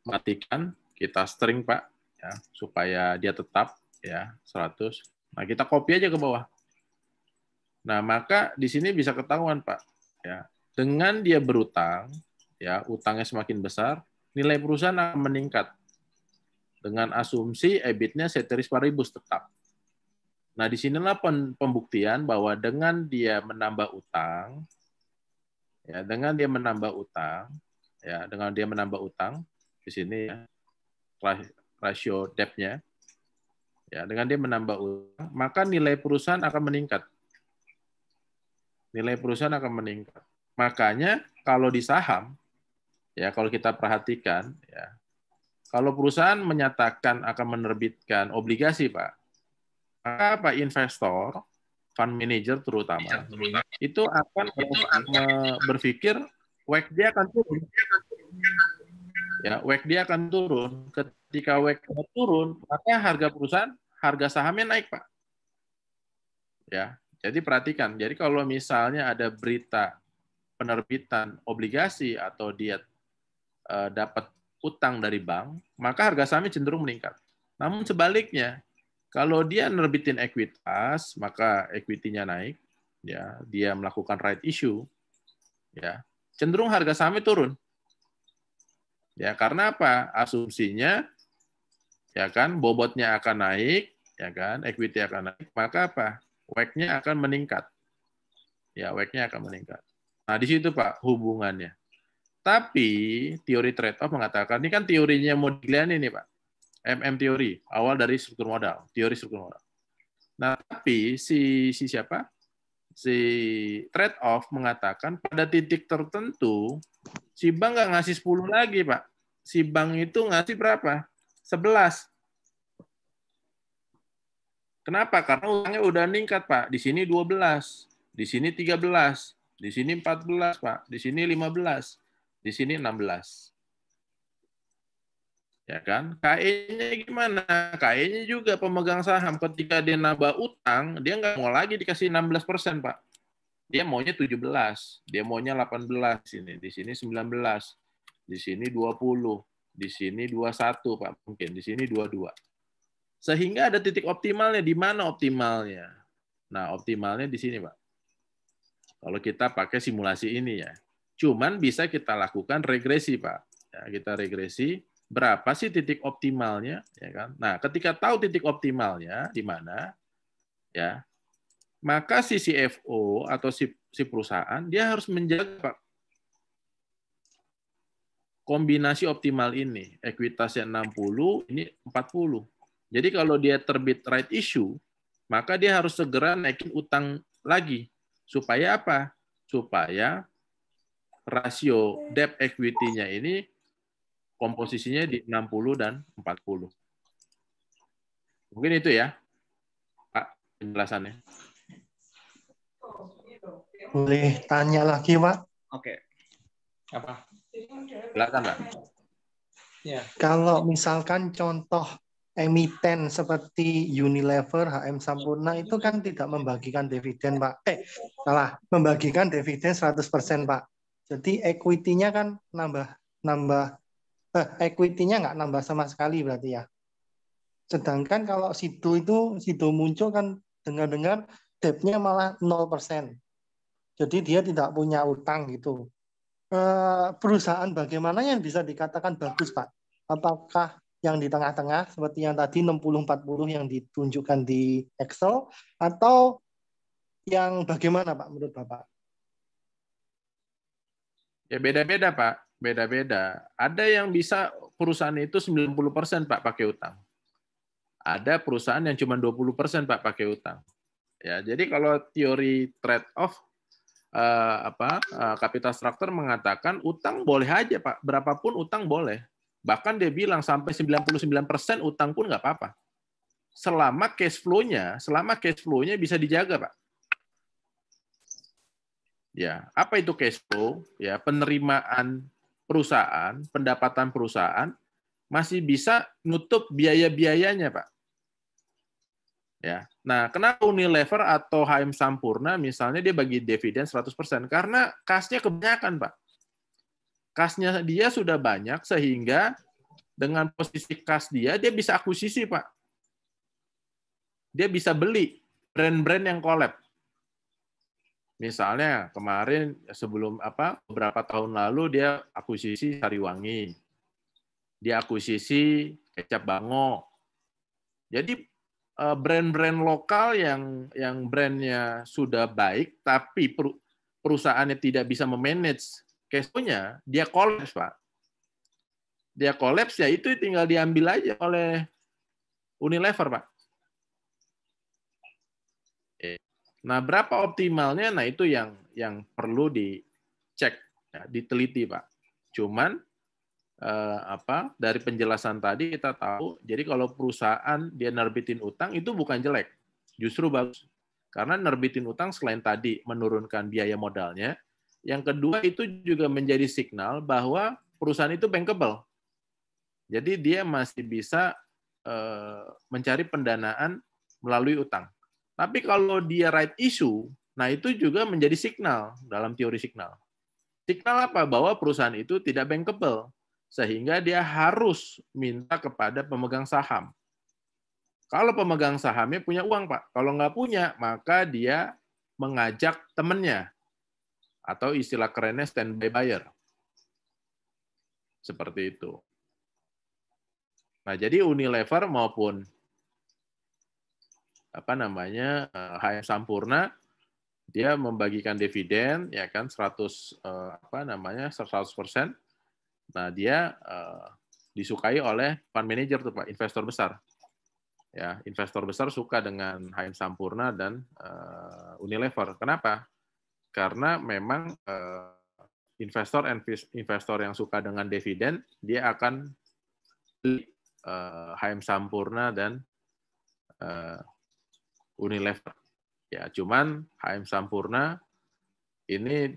matikan, kita string, Pak, ya, supaya dia tetap ya 100. Nah, kita copy aja ke bawah. Nah, maka di sini bisa ketahuan, Pak, ya. Dengan dia berutang, ya, utangnya semakin besar, nilai perusahaan akan meningkat. Dengan asumsi EBIT-nya ceteris paribus tetap. Nah, disinilah pembuktian bahwa dengan dia menambah utang, ya, dengan dia menambah utang, di sini ya, rasio debt-nya, ya, dengan dia menambah utang, maka nilai perusahaan akan meningkat. Nilai perusahaan akan meningkat. Makanya kalau di saham, ya, kalau kita perhatikan, ya, kalau perusahaan menyatakan akan menerbitkan obligasi, Pak, maka Pak investor, fund manager terutama, itu akan berpikir WACC dia akan turun. Ya, WACC dia akan turun. Ketika WACC turun, maka harga perusahaan, harga sahamnya naik, Pak. Ya, jadi perhatikan. Jadi kalau misalnya ada berita penerbitan obligasi atau dia dapat utang dari bank, maka harga sahamnya cenderung meningkat. Namun sebaliknya, kalau dia nerbitin ekuitas, maka equity-nya naik, ya, dia melakukan right issue, ya, cenderung harga sahamnya turun. Ya, karena apa? Asumsinya, ya kan, bobotnya akan naik, ya kan, equity akan naik, maka apa? WACC-nya akan meningkat. Ya, WACC-nya akan meningkat. Nah, di situ Pak hubungannya. Tapi teori trade-off mengatakan, ini kan teorinya Modigliani nih Pak, MM teori, awal dari struktur modal, teori struktur modal. Nah, tapi si siapa? Si trade-off mengatakan pada titik tertentu, si bank nggak ngasih 10 lagi, Pak. Si bank itu ngasih berapa? 11. Kenapa? Karena utangnya udah meningkat, Pak. Di sini 12, di sini 13, di sini 14, Pak. Di sini 15, di sini 16. Ya kan? KE-nya gimana? KE-nya juga pemegang saham. Ketika dia nambah utang, dia nggak mau lagi dikasih 16%, Pak. Dia maunya 17, dia maunya 18 di sini 19, di sini 20, di sini 21, Pak, mungkin di sini 22. Sehingga ada titik optimalnya. Di mana optimalnya? Nah, optimalnya di sini, Pak. Kalau kita pakai simulasi ini ya. Cuman bisa kita lakukan regresi, Pak. Ya, kita regresi berapa sih titik optimalnya, ya kan? Nah, ketika tahu titik optimalnya di mana, ya, maka si CFO atau si perusahaan dia harus menjaga, Pak, kombinasi optimal ini. Ekuitasnya 60, ini 40. Jadi kalau dia terbit right issue, maka dia harus segera naikin utang lagi. Supaya apa? Supaya rasio debt equity-nya ini komposisinya di 60 dan 40. Mungkin itu ya, Pak, penjelasannya. Boleh tanya lagi, Pak? Oke. Apa? Silakan, Pak. Kalau misalkan contoh emiten seperti Unilever, HM Sampurna itu kan tidak membagikan dividen, Pak. Membagikan dividen 100%, Pak. Jadi equity-nya kan equity-nya nggak nambah sama sekali berarti ya. Sedangkan kalau Sido muncul kan dengar-dengar debt-nya malah 0%. Jadi dia tidak punya utang gitu. Perusahaan bagaimana yang bisa dikatakan bagus, Pak? Apakah yang di tengah-tengah seperti yang tadi 60-40 yang ditunjukkan di Excel atau yang bagaimana, Pak, menurut Bapak? Ya beda-beda, Pak. Beda-beda. Ada yang bisa perusahaan itu 90%, Pak, pakai utang. Ada perusahaan yang cuma 20%, Pak, pakai utang. Ya, jadi kalau teori trade-off capital structure mengatakan utang boleh aja, Pak. Berapapun utang boleh. Bahkan dia bilang sampai 99% utang pun nggak apa-apa. Selama cash flow-nya bisa dijaga, Pak. Ya, apa itu cash flow? Ya, penerimaan perusahaan, pendapatan perusahaan masih bisa nutup biaya-biayanya, Pak. Ya. Nah, kenapa Unilever atau HM Sampurna misalnya dia bagi dividen 100%? Karena kasnya kebanyakan, Pak. Kasnya dia sudah banyak sehingga dengan posisi kas dia bisa akuisisi, Pak. Dia bisa beli brand-brand yang collab. Misalnya kemarin sebelum beberapa tahun lalu dia akuisisi Sariwangi. Dia akuisisi kecap Bango. Jadi brand-brand lokal yang brandnya sudah baik, tapi perusahaannya tidak bisa memanage cash flow-nya, dia kolaps, Pak. Dia kolaps, ya itu tinggal diambil aja oleh Unilever, Pak. Nah, berapa optimalnya? Nah, itu yang perlu dicek, ya, diteliti, Pak. Cuman dari penjelasan tadi kita tahu, jadi kalau perusahaan dia nerbitin utang itu bukan jelek, justru bagus. Karena nerbitin utang selain tadi menurunkan biaya modalnya, yang kedua itu juga menjadi signal bahwa perusahaan itu bankable. Jadi dia masih bisa mencari pendanaan melalui utang. Tapi kalau dia right issue, nah itu juga menjadi signal dalam teori signal. Signal apa? Bahwa perusahaan itu tidak bankable. Sehingga dia harus minta kepada pemegang saham. Kalau pemegang sahamnya punya uang, Pak. Kalau nggak punya, maka dia mengajak temannya. Atau istilah kerennya standby buyer. Seperti itu. Nah, jadi Unilever maupun HM Sampurna, dia membagikan dividen, ya kan, 100%. Nah, dia disukai oleh fund manager tuh, Pak, investor besar. Ya, investor besar suka dengan HM Sampurna dan Unilever. Kenapa? Karena memang investor yang suka dengan dividen, dia akan beli HM Sampurna dan Unilever. Ya, cuman HM Sampurna ini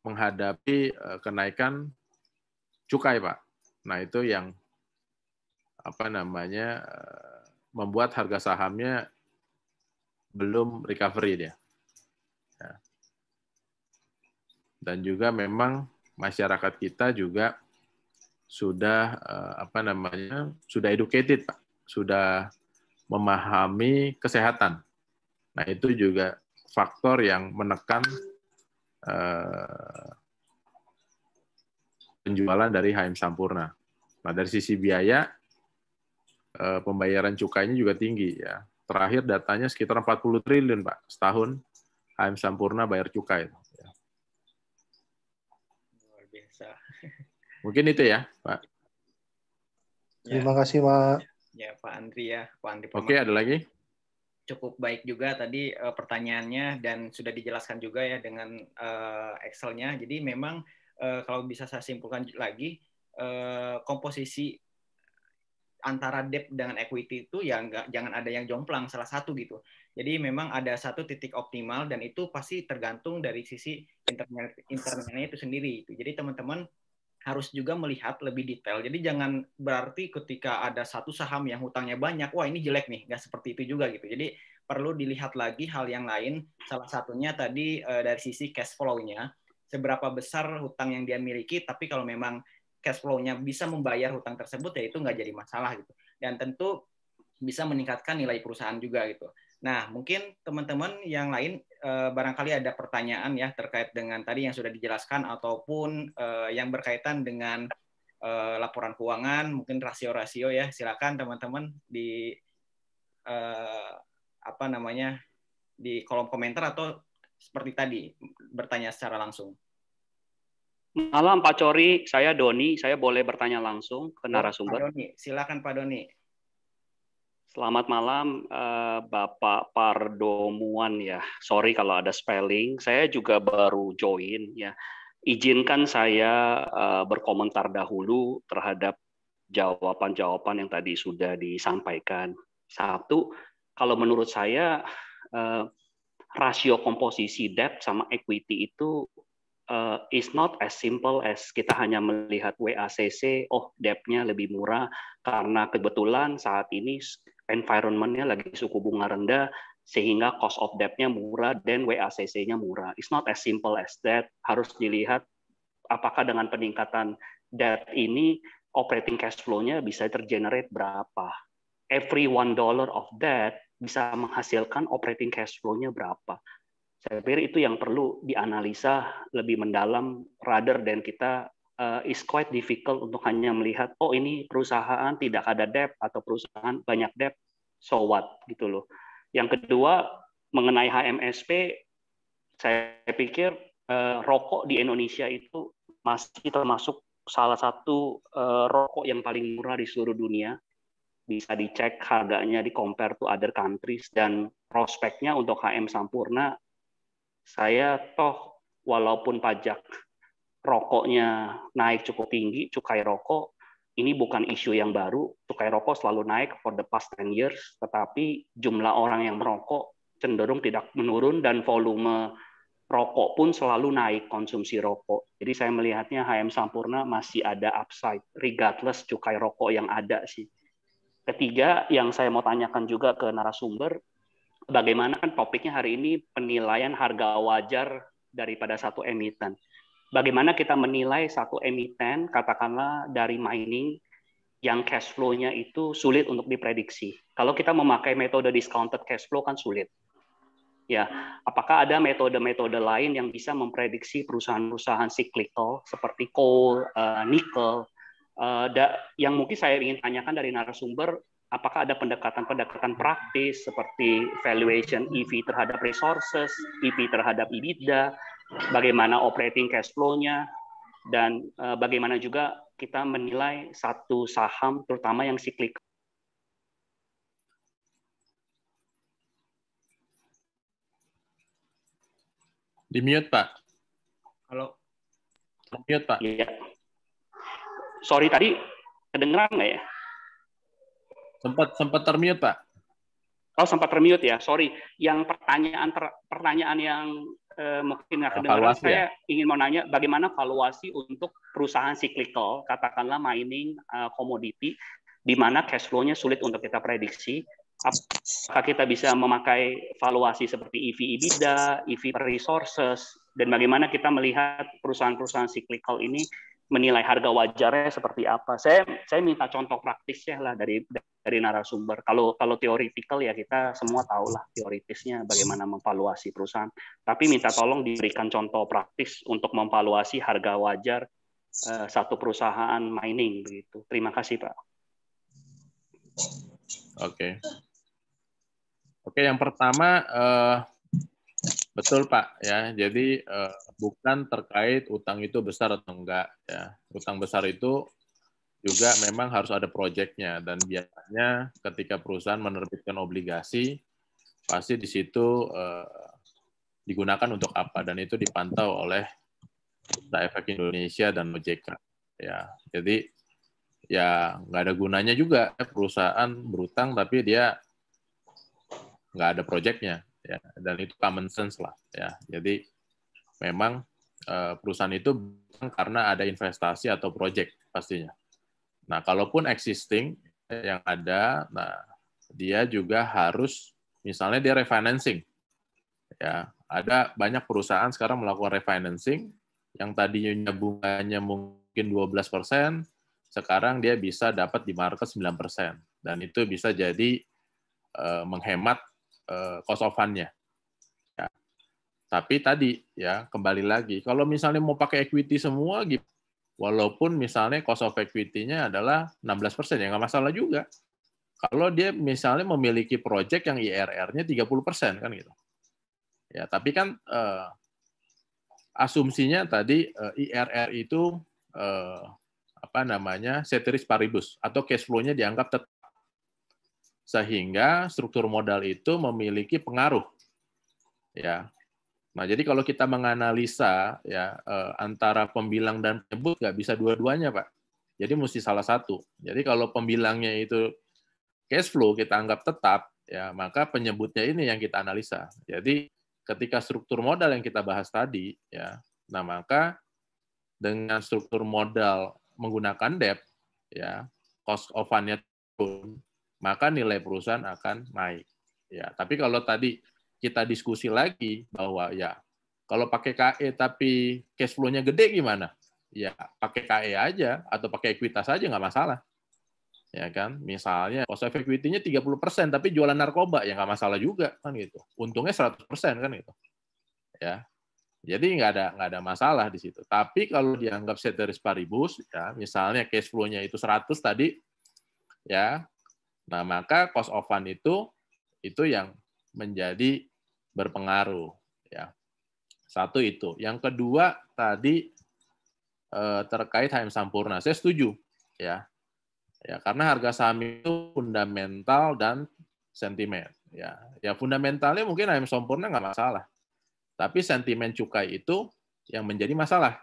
menghadapi kenaikan cukai, Pak. Nah, itu yang membuat harga sahamnya belum recovery dia. Ya. Dan juga memang masyarakat kita juga sudah sudah educated, Pak. Sudah memahami kesehatan. Nah, itu juga faktor yang menekan penjualan dari HM Sampurna. Nah, dari sisi biaya, pembayaran cukainya juga tinggi, ya. Terakhir datanya sekitar 40 triliun, Pak, setahun HM Sampurna bayar cukai. Ya. Luar biasa. Mungkin itu ya, Pak. Terima kasih, Pak. Ya, Pak Andri ya. Pak Andri. Oke, ada lagi? Cukup baik juga tadi pertanyaannya dan sudah dijelaskan juga ya dengan Excel-nya. Jadi memang kalau bisa saya simpulkan lagi, komposisi antara debt dengan equity itu ya jangan ada yang jomplang salah satu gitu. Jadi memang ada satu titik optimal dan itu pasti tergantung dari sisi internalnya itu sendiri. Jadi teman-teman harus juga melihat lebih detail. Jadi jangan berarti ketika ada satu saham yang hutangnya banyak, wah ini jelek nih, nggak seperti itu juga gitu. Jadi perlu dilihat lagi hal yang lain. Salah satunya tadi dari sisi cash flow-nya, seberapa besar hutang yang dia miliki, tapi kalau memang cash flow-nya bisa membayar hutang tersebut, ya itu nggak jadi masalah gitu. Dan tentu bisa meningkatkan nilai perusahaan juga gitu. Nah, mungkin teman-teman yang lain barangkali ada pertanyaan ya terkait dengan tadi yang sudah dijelaskan ataupun yang berkaitan dengan laporan keuangan, mungkin rasio-rasio ya. Silakan teman-teman di di kolom komentar atau seperti tadi bertanya secara langsung. Malam Pak Cori, saya Doni, saya boleh bertanya langsung ke narasumber. Pak Doni, silakan Pak Doni. Selamat malam Bapak Pardomuan ya. Sorry kalau ada spelling. Saya juga baru join ya. Izinkan saya berkomentar dahulu terhadap jawaban-jawaban yang tadi sudah disampaikan. Satu, kalau menurut saya rasio komposisi debt sama equity itu is not as simple as kita hanya melihat WACC, oh debt-nya lebih murah karena kebetulan saat ini environment-nya lagi suku bunga rendah sehingga cost of debt-nya murah dan WACC-nya murah. It's not as simple as that. Harus dilihat apakah dengan peningkatan debt ini operating cash flow-nya bisa tergenerate berapa. Every $1 of debt bisa menghasilkan operating cash flow-nya berapa. Saya pikir itu yang perlu dianalisa lebih mendalam rather than kita is quite difficult untuk hanya melihat oh ini perusahaan tidak ada debt atau perusahaan banyak debt, so what gitu loh. Yang kedua mengenai HMSP, saya pikir rokok di Indonesia itu masih termasuk salah satu rokok yang paling murah di seluruh dunia. Bisa dicek harganya di compare to other countries dan prospeknya untuk HM Sampurna. Saya toh walaupun pajak rokoknya naik cukup tinggi, cukai rokok, ini bukan isu yang baru. Cukai rokok selalu naik for the past 10 years, tetapi jumlah orang yang merokok cenderung tidak menurun dan volume rokok pun selalu naik konsumsi rokok. Jadi saya melihatnya HM Sampurna masih ada upside, regardless cukai rokok yang ada sih. Ketiga, yang saya mau tanyakan juga ke narasumber, bagaimana kan topiknya hari ini penilaian harga wajar daripada satu emiten. Bagaimana kita menilai satu emiten, katakanlah dari mining, yang cash flow-nya itu sulit untuk diprediksi. Kalau kita memakai metode discounted cash flow kan sulit. Ya, apakah ada metode-metode lain yang bisa memprediksi perusahaan-perusahaan cyclical seperti coal, nikel, yang mungkin saya ingin tanyakan dari narasumber, apakah ada pendekatan-pendekatan praktis seperti valuation EV terhadap resources, EV terhadap EBITDA, bagaimana operating cash flow-nya, dan bagaimana juga kita menilai satu saham, terutama yang cyclical. Di mute, Pak. Halo. Di mute, Pak. Iya. Sorry, tadi kedengeran nggak ya? Sempat termute, Pak. Oh, sempat termute ya. Sorry. Yang pertanyaan yang mungkin nggak kedengaran, saya ingin mau nanya bagaimana valuasi untuk perusahaan cyclical, katakanlah mining, komoditi, di mana cash flow-nya sulit untuk kita prediksi. Apakah kita bisa memakai valuasi seperti EV EBITDA, EV resources, dan bagaimana kita melihat perusahaan-perusahaan cyclical ini menilai harga wajarnya seperti apa? Saya minta contoh praktisnya lah dari narasumber. Kalau theoretical ya kita semua tahu lah teoritisnya bagaimana memvaluasi perusahaan. Tapi minta tolong diberikan contoh praktis untuk memvaluasi harga wajar satu perusahaan mining begitu. Terima kasih Pak. Oke, yang pertama betul Pak ya. Jadi bukan terkait utang itu besar atau enggak ya. Utang besar itu juga memang harus ada proyeknya dan biasanya ketika perusahaan menerbitkan obligasi pasti di situ digunakan untuk apa dan itu dipantau oleh Bursa Efek Indonesia dan OJK ya. Jadi ya nggak ada gunanya juga perusahaan berutang tapi dia nggak ada proyeknya ya dan itu common sense lah ya. Jadi memang perusahaan itu karena ada investasi atau project pastinya. Nah, kalaupun existing yang ada, nah dia juga harus misalnya dia refinancing. Ya, ada banyak perusahaan sekarang melakukan refinancing yang tadinya bunganya mungkin 12%, sekarang dia bisa dapat di market 9%. Dan itu bisa jadi menghemat cost of fund-nya. Ya. Tapi tadi ya kembali lagi, kalau misalnya mau pakai equity semua, walaupun misalnya cost of equity-nya adalah 16%, ya nggak masalah juga. Kalau dia misalnya memiliki project yang IRR-nya 30% kan gitu. Ya, tapi kan asumsinya tadi IRR itu ceteris paribus atau cash flow-nya dianggap tetap. Sehingga struktur modal itu memiliki pengaruh. Ya. Nah, jadi kalau kita menganalisa ya antara pembilang dan penyebut nggak bisa dua-duanya, Pak. Jadi mesti salah satu. Jadi kalau pembilangnya itu cash flow kita anggap tetap, ya maka penyebutnya ini yang kita analisa. Jadi ketika struktur modal yang kita bahas tadi, ya, nah maka dengan struktur modal menggunakan debt, ya, cost of fund-nya turun, maka nilai perusahaan akan naik. Ya, tapi kalau tadi kita diskusi lagi bahwa ya kalau pakai KE tapi cash flow-nya gede gimana? Ya pakai KE aja atau pakai ekuitas aja nggak masalah. Ya kan, misalnya cost of equity-nya 30% tapi jualan narkoba ya nggak masalah juga kan gitu. Untungnya 100% kan gitu. Ya. Jadi nggak ada masalah di situ. Tapi kalau dianggap ceteris paribus ya, misalnya cash flow-nya itu 100 tadi ya. Nah, maka cost of fund itu yang menjadi berpengaruh ya. Satu itu. Yang kedua tadi terkait HM Sampurna. Saya setuju ya. Ya, karena harga saham itu fundamental dan sentimen. Ya fundamentalnya mungkin HM Sampurna nggak masalah, tapi sentimen cukai itu yang menjadi masalah.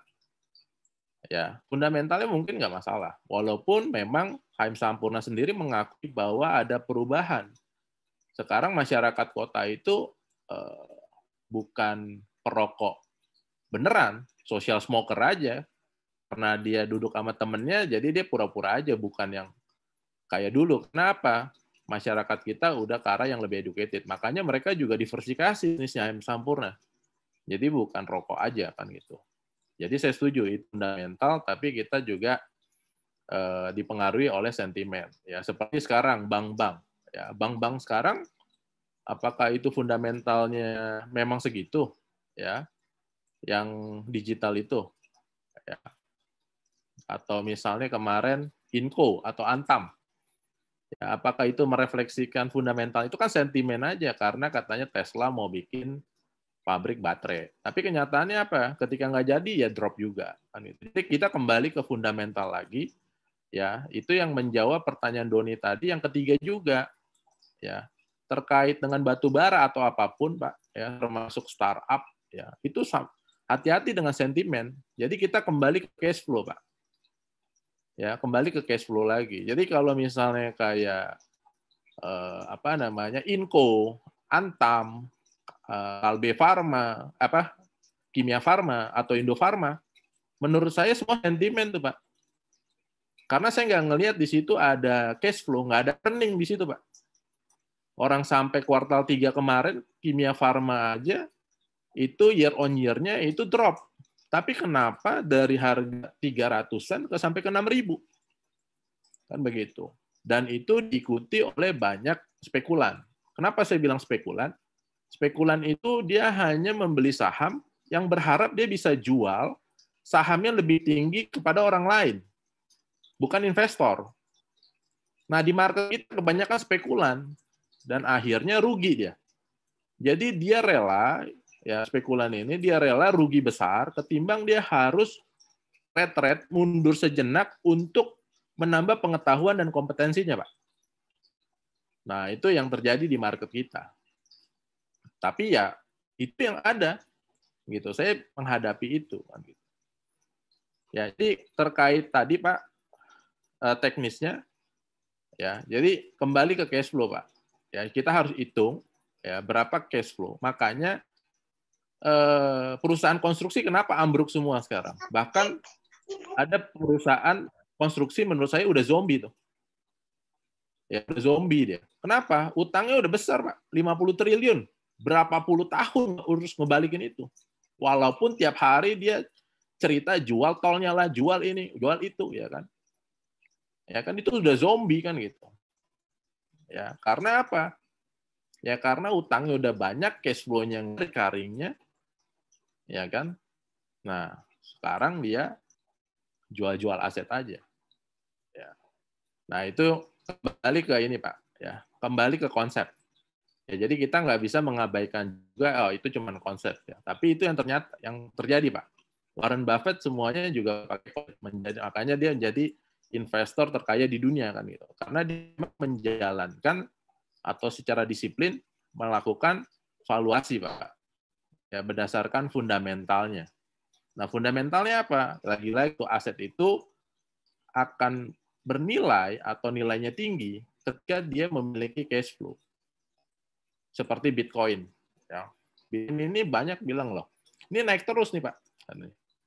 Ya, fundamentalnya mungkin nggak masalah, walaupun memang HM Sampurna sendiri mengakui bahwa ada perubahan. Sekarang masyarakat kota itu bukan perokok beneran, social smoker aja. Karena dia duduk sama temennya, jadi dia pura-pura aja, bukan yang kayak dulu. Kenapa? Masyarakat kita udah ke arah yang lebih educated. Makanya mereka juga diversifikasi jenisnya HM Sampurna. Jadi bukan rokok aja kan gitu. Jadi saya setuju itu fundamental, tapi kita juga dipengaruhi oleh sentimen. Ya seperti sekarang bank-bank. Ya bank-bank sekarang apakah itu fundamentalnya memang segitu? Ya, yang digital itu. Ya. Atau misalnya kemarin Inco atau Antam. Ya, apakah itu merefleksikan fundamental? Itu kan sentimen aja, karena katanya Tesla mau bikin pabrik baterai. Tapi kenyataannya apa? Ketika nggak jadi, ya drop juga. Jadi kita kembali ke fundamental lagi. Ya, itu yang menjawab pertanyaan Doni tadi. Yang ketiga juga, ya terkait dengan batu bara atau apapun, Pak, ya termasuk startup, ya itu hati-hati dengan sentimen. Jadi kita kembali ke cash flow, Pak. Ya, kembali ke cash flow lagi. Jadi kalau misalnya kayak Inco, Antam, Kalbe Farma, Kimia Farma atau Indofarma, menurut saya semua sentimen tuh, Pak. Karena saya nggak ngelihat di situ ada cash flow, nggak ada earning di situ, Pak. Orang sampai kuartal 3 kemarin, Kimia Farma aja itu year on year-nya itu drop. Tapi kenapa dari harga 300-an sampai ke 6.000? Kan begitu. Dan itu diikuti oleh banyak spekulan. Kenapa saya bilang spekulan? Spekulan itu dia hanya membeli saham yang berharap dia bisa jual sahamnya lebih tinggi kepada orang lain. Bukan investor. Nah, di market kita kebanyakan spekulan. Dan akhirnya rugi dia. Jadi dia rela, ya spekulan ini, dia rela rugi besar ketimbang dia harus retret, mundur sejenak untuk menambah pengetahuan dan kompetensinya, Pak. Nah, itu yang terjadi di market kita. Tapi ya, itu yang ada. Gitu. Saya menghadapi itu. Ya, jadi terkait tadi, Pak, teknisnya, ya, jadi kembali ke cash flow, Pak. Ya, kita harus hitung ya berapa cash flow. Makanya perusahaan konstruksi kenapa ambruk semua sekarang? Bahkan ada perusahaan konstruksi menurut saya udah zombie tuh. Ya, udah zombie dia. Kenapa? Utangnya udah besar, Pak. 50 triliun. Berapa puluh tahun urus ngebalikin itu. Walaupun tiap hari dia cerita jual tolnya lah, jual ini, jual itu, ya kan? Ya kan itu udah zombie kan gitu. Ya, karena apa? Ya karena utangnya udah banyak, cash flow-nya recurring-nya, ya kan? Nah, sekarang dia jual-jual aset aja. Ya. Nah, itu kembali ke ini, Pak. Ya, kembali ke konsep. Ya, jadi kita nggak bisa mengabaikan juga, oh itu cuma konsep. Ya. Tapi itu yang terjadi, Pak. Warren Buffett semuanya juga pakai makanya dia menjadi investor terkaya di dunia kan gitu. Karena dia menjalankan atau secara disiplin melakukan valuasi, Pak. Ya, berdasarkan fundamentalnya. Nah, fundamentalnya apa? Lagi-lagi aset itu akan bernilai atau nilainya tinggi ketika dia memiliki cash flow. Seperti Bitcoin. Ya. Bitcoin ini banyak bilang loh, ini naik terus nih Pak.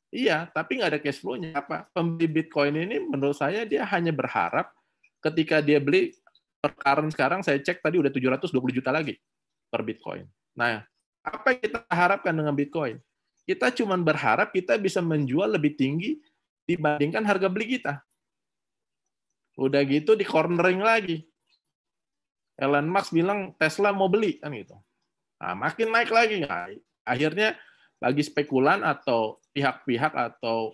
Iya, tapi nggak ada cash flow-nya. Apa? Pembeli Bitcoin ini menurut saya dia hanya berharap ketika dia beli, per current sekarang saya cek tadi udah 720 juta lagi per Bitcoin. Nah, apa yang kita harapkan dengan Bitcoin? Kita cuma berharap kita bisa menjual lebih tinggi dibandingkan harga beli kita. Udah gitu di cornering lagi. Elon Musk bilang Tesla mau beli kan gitu. Nah, makin naik lagi. Nah, akhirnya bagi spekulan atau pihak-pihak atau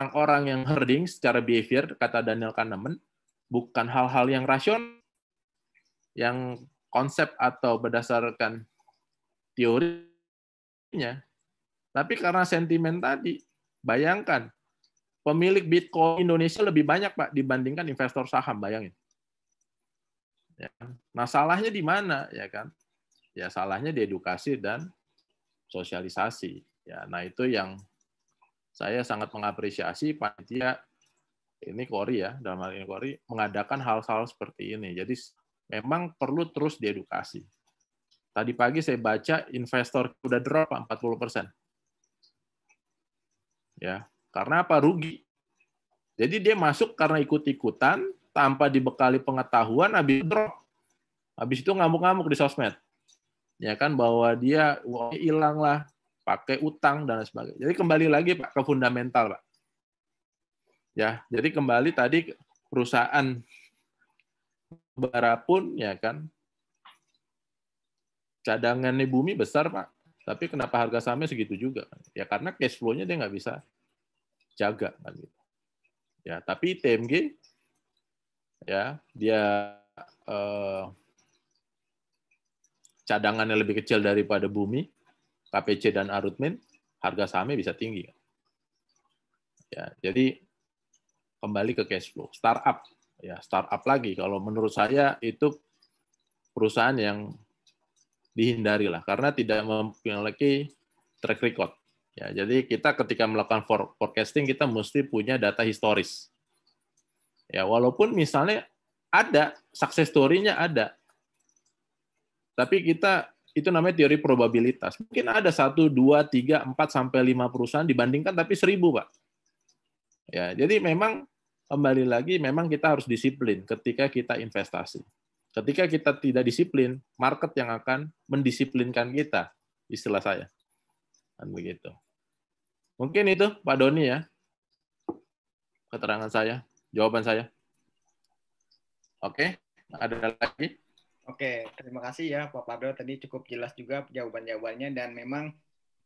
orang-orang yang herding secara behavior, kata Daniel Kahneman, bukan hal-hal yang rasional, yang konsep atau berdasarkan teorinya, tapi karena sentimen tadi. Bayangkan, pemilik Bitcoin Indonesia lebih banyak, Pak, dibandingkan investor saham, bayangin. Ya. Nah, salahnya di mana, ya kan? Ya, salahnya di edukasi dan sosialisasi. Ya, nah itu yang saya sangat mengapresiasi panitia ini Kori ya, dalam hal ini Kori mengadakan hal-hal seperti ini. Jadi memang perlu terus diedukasi. Tadi pagi saya baca investor udah drop 40%. Ya, karena apa? Rugi. Jadi dia masuk karena ikut-ikutan tanpa dibekali pengetahuan, habis drop. Habis itu ngamuk-ngamuk di sosmed. Ya kan, bahwa dia hilang lah, pakai utang dan sebagainya. Jadi kembali lagi Pak ke fundamental, Pak. Ya, jadi kembali tadi perusahaan bara pun ya kan cadangannya bumi besar, Pak. Tapi kenapa harga sahamnya segitu juga? Ya karena cash flow-nya dia nggak bisa jaga kan gitu. Ya, tapi TMG ya dia cadangannya lebih kecil daripada bumi, KPC dan Arutmin, harga sahamnya bisa tinggi. Ya, jadi kembali ke cash flow. Startup, ya startup lagi. Kalau menurut saya itu perusahaan yang dihindari lah, karena tidak memiliki track record. Ya, jadi kita ketika melakukan forecasting kita mesti punya data historis. Ya, walaupun misalnya ada success story-nya ada, tapi kita itu namanya teori probabilitas. Mungkin ada 1, 2, 3, 4 sampai 5 perusahaan dibandingkan tapi 1000, Pak. Ya, jadi memang kembali lagi memang kita harus disiplin ketika kita investasi. Ketika kita tidak disiplin, market yang akan mendisiplinkan kita, istilah saya. Dan begitu. Mungkin itu Pak Doni ya. Keterangan saya, jawaban saya. Oke, ada lagi? Oke, terima kasih ya Pak Pardo. Tadi cukup jelas juga jawaban-jawabannya dan memang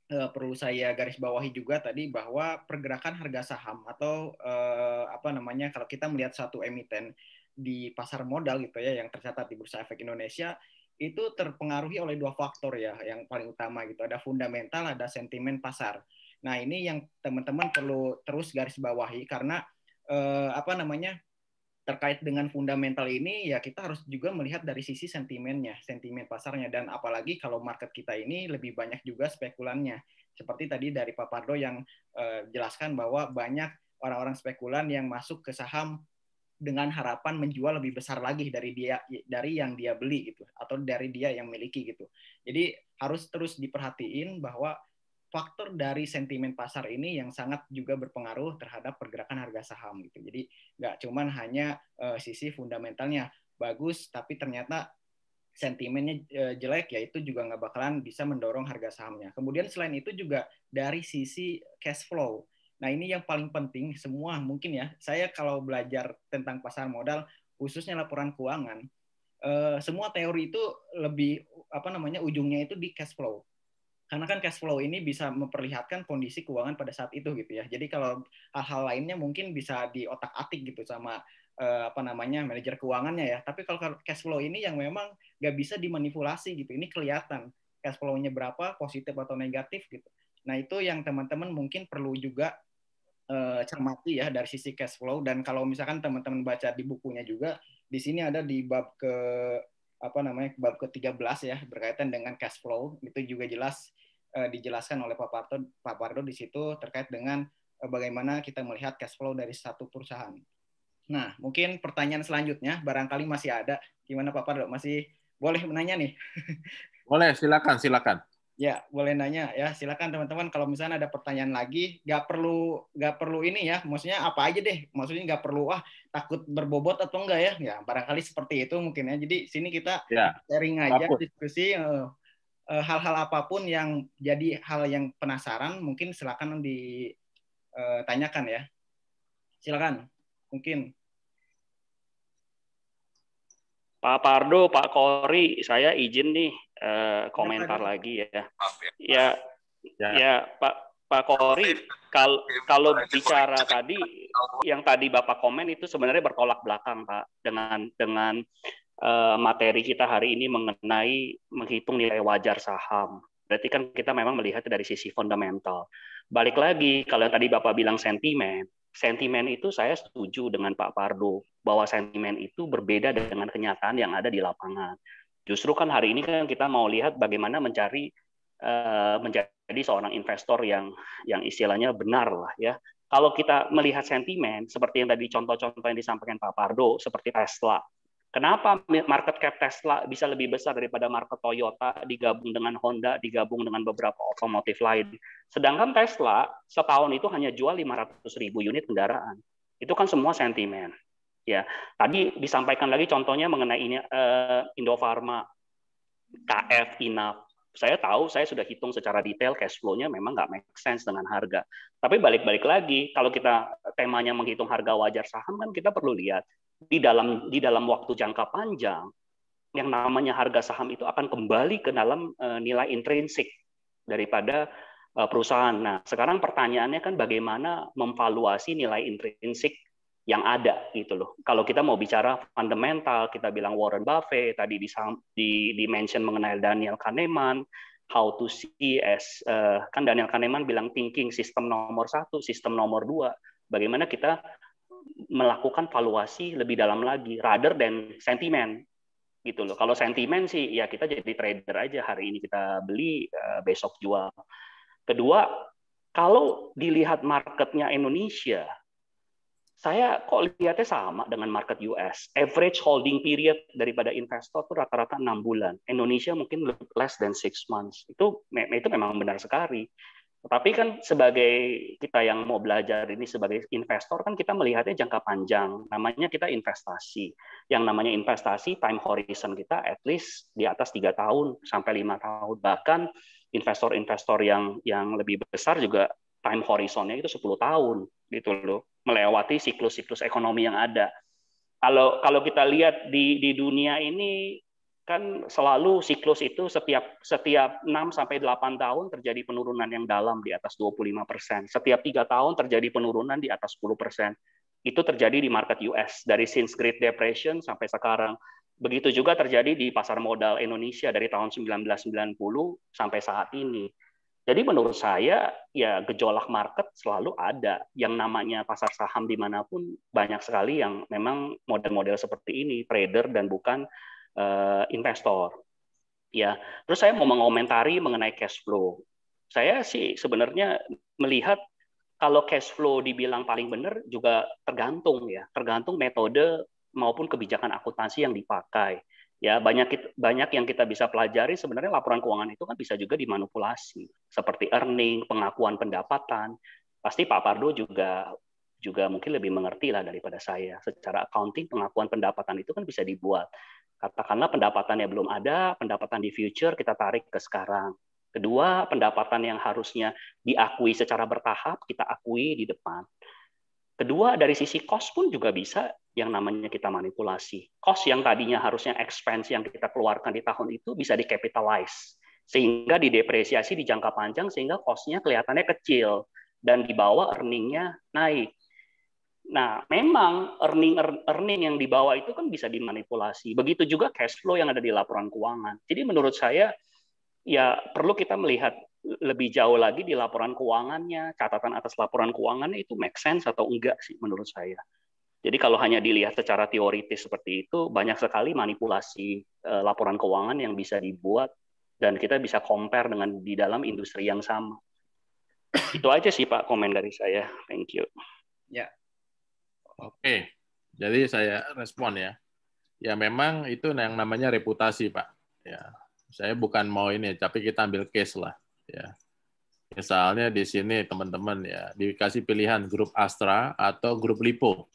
perlu saya garis bawahi juga tadi bahwa pergerakan harga saham atau apa namanya kalau kita melihat satu emiten di pasar modal gitu ya yang tercatat di Bursa Efek Indonesia itu terpengaruhi oleh 2 faktor ya yang paling utama gitu. Ada fundamental, ada sentimen pasar. Nah, ini yang teman-teman perlu terus garis bawahi karena apa namanya terkait dengan fundamental ini ya kita harus juga melihat dari sisi sentimennya, sentimen pasarnya dan apalagi kalau market kita ini lebih banyak juga spekulannya. Seperti tadi dari Pak Pardo yang jelaskan bahwa banyak orang-orang spekulan yang masuk ke saham dengan harapan menjual lebih besar lagi dari yang dia beli gitu atau dari dia yang miliki gitu. Jadi harus terus diperhatiin bahwa faktor dari sentimen pasar ini yang sangat juga berpengaruh terhadap pergerakan harga saham gitu. Jadi nggak cuman hanya sisi fundamentalnya bagus, tapi ternyata sentimennya jelek, ya itu juga nggak bakalan bisa mendorong harga sahamnya. Kemudian selain itu juga dari sisi cash flow. Nah ini yang paling penting semua mungkin ya. Saya kalau belajar tentang pasar modal, khususnya laporan keuangan, semua teori itu lebih ujungnya itu di cash flow. Karena kan cash flow ini bisa memperlihatkan kondisi keuangan pada saat itu gitu ya. Jadi kalau hal-hal lainnya mungkin bisa diotak-atik gitu sama manajer keuangannya ya. Tapi kalau cash flow ini yang memang nggak bisa dimanipulasi gitu. Ini kelihatan cash flow-nya berapa, positif atau negatif gitu. Nah itu yang teman-teman mungkin perlu juga cermati ya dari sisi cash flow. Dan kalau misalkan teman-teman baca di bukunya juga, di sini ada di bab bab ke-13 ya, berkaitan dengan cash flow. Itu juga jelas dijelaskan oleh Pak Pardo di situ terkait dengan bagaimana kita melihat cash flow dari satu perusahaan. Nah, mungkin pertanyaan selanjutnya barangkali masih ada. Gimana Pak Pardo? Masih boleh menanya nih? Boleh, silakan. Ya, boleh nanya ya. Silakan teman-teman. Kalau misalnya ada pertanyaan lagi, nggak perlu ini ya. Maksudnya apa aja deh. Maksudnya nggak perlu takut berbobot atau enggak ya. Ya, barangkali seperti itu mungkin ya. Jadi sini kita sharing aja, diskusi hal-hal apapun yang jadi hal yang penasaran, mungkin silakan ditanyakan ya. Silakan. Mungkin. Pak Pardo, Pak Kori, saya izin nih komentar lagi ya. Ya Pak Kori, kalau bicara tadi, yang tadi Bapak komen itu sebenarnya bertolak belakang Pak dengan materi kita hari ini mengenai menghitung nilai wajar saham. Berarti kan kita memang melihat dari sisi fundamental. Balik lagi, kalau tadi Bapak bilang sentimen itu saya setuju dengan Pak Pardo, bahwa sentimen itu berbeda dengan kenyataan yang ada di lapangan. Justru kan hari ini kan kita mau lihat bagaimana menjadi seorang investor yang istilahnya benar lah ya. Kalau kita melihat sentimen, seperti yang tadi contoh-contoh yang disampaikan Pak Pardo, seperti Tesla. Kenapa market cap Tesla bisa lebih besar daripada market Toyota digabung dengan Honda, digabung dengan beberapa otomotif lain? Sedangkan Tesla setahun itu hanya jual 500.000 unit kendaraan. Itu kan semua sentimen. Ya, tadi disampaikan lagi contohnya mengenai ini Indofarma, KF, Inaf. Saya tahu, saya sudah hitung secara detail cash flow-nya memang nggak make sense dengan harga. Tapi balik-balik lagi, kalau kita temanya menghitung harga wajar saham kan kita perlu lihat di dalam waktu jangka panjang yang namanya harga saham itu akan kembali ke dalam nilai intrinsik daripada perusahaan. Nah, sekarang pertanyaannya kan bagaimana memvaluasi nilai intrinsik yang ada gitu loh. Kalau kita mau bicara fundamental, kita bilang Warren Buffett, tadi di mention mengenai Daniel Kahneman, how to see as kan Daniel Kahneman bilang thinking sistem nomor 1, sistem nomor 2. Bagaimana kita melakukan valuasi lebih dalam lagi rather than sentimen gitu loh. Kalau sentimen sih ya kita jadi trader aja, hari ini kita beli, besok jual. Kedua, kalau dilihat marketnya Indonesia, saya kok lihatnya sama dengan market US. Average holding period daripada investor itu rata-rata 6 bulan. Indonesia mungkin less than 6 months. Itu memang benar sekali. Tapi kan sebagai kita yang mau belajar ini sebagai investor kan kita melihatnya jangka panjang. Namanya kita investasi. Yang namanya investasi time horizon kita at least di atas 3 tahun sampai 5 tahun. Bahkan investor-investor yang lebih besar juga time horizonnya itu 10 tahun gitu loh, melewati siklus-siklus ekonomi yang ada. Kalau kita lihat di dunia ini kan selalu siklus itu setiap 6 sampai 8 tahun terjadi penurunan yang dalam di atas 25%. Setiap 3 tahun terjadi penurunan di atas 10%. Itu terjadi di market US dari since Great Depression sampai sekarang. Begitu juga terjadi di pasar modal Indonesia dari tahun 1990 sampai saat ini. Jadi menurut saya ya gejolak market selalu ada. Yang namanya pasar saham dimanapun banyak sekali yang memang model-model seperti ini, trader dan bukan investor. Ya, terus saya mau mengomentari mengenai cash flow. Saya sih sebenarnya melihat kalau cash flow dibilang paling benar juga tergantung ya, tergantung metode maupun kebijakan akuntansi yang dipakai. Ya, banyak yang kita bisa pelajari. Sebenarnya laporan keuangan itu kan bisa juga dimanipulasi, seperti earning, pengakuan pendapatan. Pasti Pak Pardo juga mungkin lebih mengerti lah daripada saya. Secara accounting, pengakuan pendapatan itu kan bisa dibuat. Katakanlah pendapatannya belum ada, pendapatan di future kita tarik ke sekarang. Kedua, pendapatan yang harusnya diakui secara bertahap, kita akui di depan. Kedua, dari sisi cost pun juga bisa yang namanya kita manipulasi. Cost yang tadinya harusnya expense yang kita keluarkan di tahun itu bisa di-capitalize. Sehingga didepresiasi di jangka panjang, sehingga cost-nya kelihatannya kecil. Dan di bawah earning-nya naik. Nah, memang earning yang di bawah itu kan bisa dimanipulasi. Begitu juga cash flow yang ada di laporan keuangan. Jadi menurut saya, ya perlu kita melihat lebih jauh lagi di laporan keuangannya, catatan atas laporan keuangannya itu make sense atau enggak sih menurut saya. Jadi kalau hanya dilihat secara teoritis seperti itu, banyak sekali manipulasi laporan keuangan yang bisa dibuat dan kita bisa compare dengan di dalam industri yang sama. Itu aja sih Pak komen dari saya. Thank you. Ya. Oke, jadi saya respon ya. Ya memang itu yang namanya reputasi Pak. Ya, saya bukan mau ini, tapi kita ambil case lah. Ya, misalnya di sini teman-teman ya dikasih pilihan grup Astra atau grup Lipo.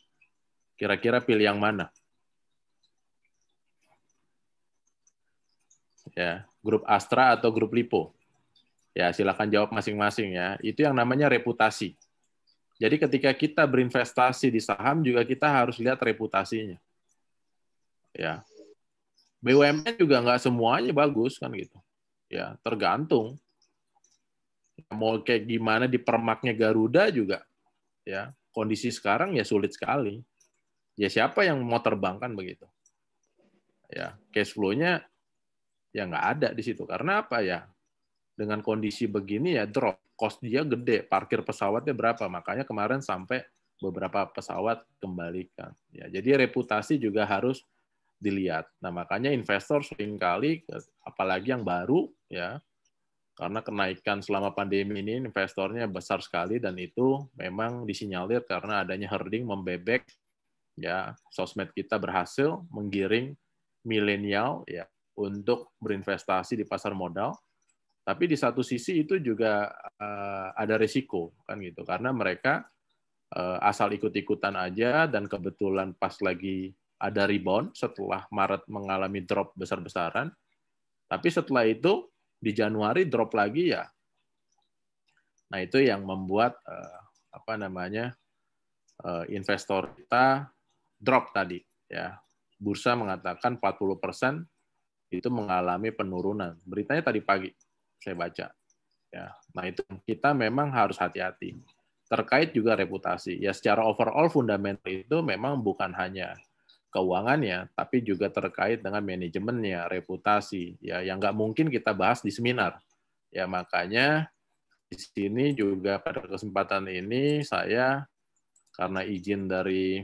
Kira-kira pilih yang mana? Ya, grup Astra atau grup Lipo? Ya, silakan jawab masing-masing ya. Itu yang namanya reputasi. Jadi ketika kita berinvestasi di saham juga kita harus lihat reputasinya. Ya, BUMN juga nggak semuanya bagus kan gitu. Ya, tergantung. Mau kayak gimana di permaknya Garuda juga, ya kondisi sekarang ya sulit sekali. Ya siapa yang mau terbang kan begitu. Ya cash flow-nya ya nggak ada di situ. Karena apa ya? Dengan kondisi begini ya drop, cost dia gede, parkir pesawatnya berapa? Makanya kemarin sampai beberapa pesawat kembalikan. Ya jadi reputasi juga harus dilihat. Nah makanya investor seringkali, apalagi yang baru ya. Karena kenaikan selama pandemi ini investornya besar sekali dan itu memang disinyalir karena adanya herding membebek ya sosmed kita berhasil menggiring milenial ya untuk berinvestasi di pasar modal. Tapi di satu sisi itu juga ada risiko kan gitu karena mereka asal ikut-ikutan aja dan kebetulan pas lagi ada rebound setelah Maret mengalami drop besar-besaran. Tapi setelah itu di Januari drop lagi ya. Nah, itu yang membuat investor kita drop tadi ya. Bursa mengatakan 40% itu mengalami penurunan. Beritanya tadi pagi saya baca. Ya. Nah, itu kita memang harus hati-hati. Terkait juga reputasi. Ya secara overall fundamental itu memang bukan hanya keuangannya, tapi juga terkait dengan manajemennya, reputasi, ya yang nggak mungkin kita bahas di seminar. Ya makanya di sini juga pada kesempatan ini saya karena izin dari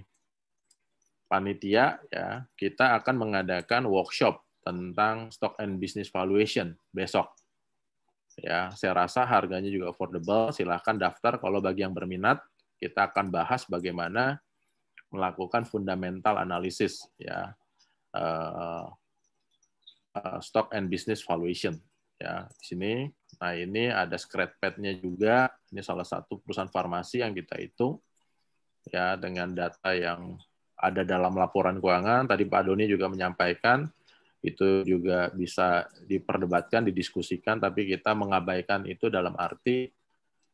panitia, ya kita akan mengadakan workshop tentang stock and business valuation besok. Ya, saya rasa harganya juga affordable. Silahkan daftar kalau bagi yang berminat. Kita akan bahas bagaimana melakukan fundamental analisis ya stock and business valuation ya di sini. Nah ini ada scratchpad-nya juga. Ini salah satu perusahaan farmasi yang kita hitung ya dengan data yang ada dalam laporan keuangan. Tadi Pak Doni juga menyampaikan itu juga bisa diperdebatkan, didiskusikan, tapi kita mengabaikan itu dalam arti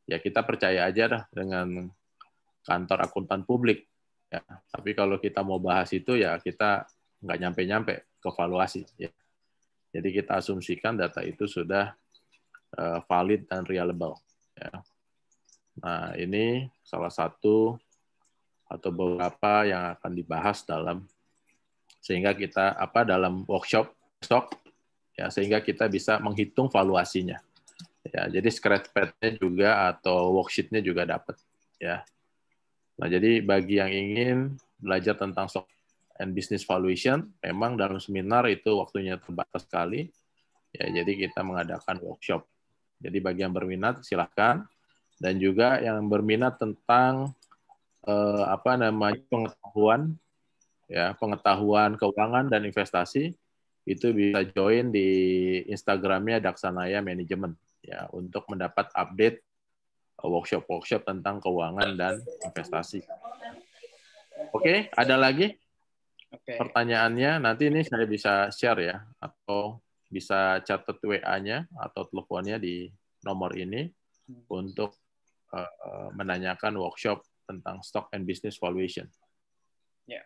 ya kita percaya aja dah dengan kantor akuntan publik. Ya, tapi kalau kita mau bahas itu ya kita nggak nyampe-nyampe ke valuasi. Ya. Jadi kita asumsikan data itu sudah valid dan reliable. Ya. Nah ini salah satu atau beberapa yang akan dibahas dalam sehingga kita dalam workshop besok ya sehingga kita bisa menghitung valuasinya. Ya, jadi scratchpad-nya juga atau worksheet-nya juga dapat. Ya. Nah, jadi bagi yang ingin belajar tentang stock and business valuation, memang dalam seminar itu waktunya terbatas sekali. Ya, jadi kita mengadakan workshop. Jadi bagi yang berminat silahkan. Dan juga yang berminat tentang pengetahuan keuangan dan investasi itu bisa join di Instagramnya Daksanaya Management ya untuk mendapat update workshop-workshop tentang keuangan dan investasi. Oke, ada lagi pertanyaannya? Nanti ini saya bisa share ya, atau bisa catat WA-nya atau teleponnya di nomor ini untuk menanyakan workshop tentang stock and business valuation. Ya,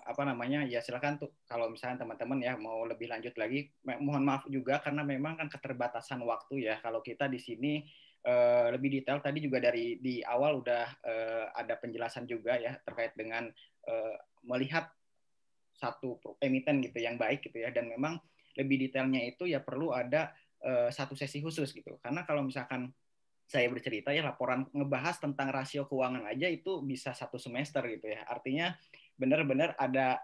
apa namanya? Ya silakan tuh kalau misalnya teman-teman ya mau lebih lanjut lagi. Mohon maaf juga karena memang kan keterbatasan waktu ya. Kalau kita di sini lebih detail tadi juga dari di awal udah ada penjelasan juga ya terkait dengan melihat satu emiten gitu yang baik gitu ya, dan memang lebih detailnya itu ya perlu ada satu sesi khusus gitu, karena kalau misalkan saya bercerita ya laporan ngebahas tentang rasio keuangan aja itu bisa 1 semester gitu ya, artinya benar-benar ada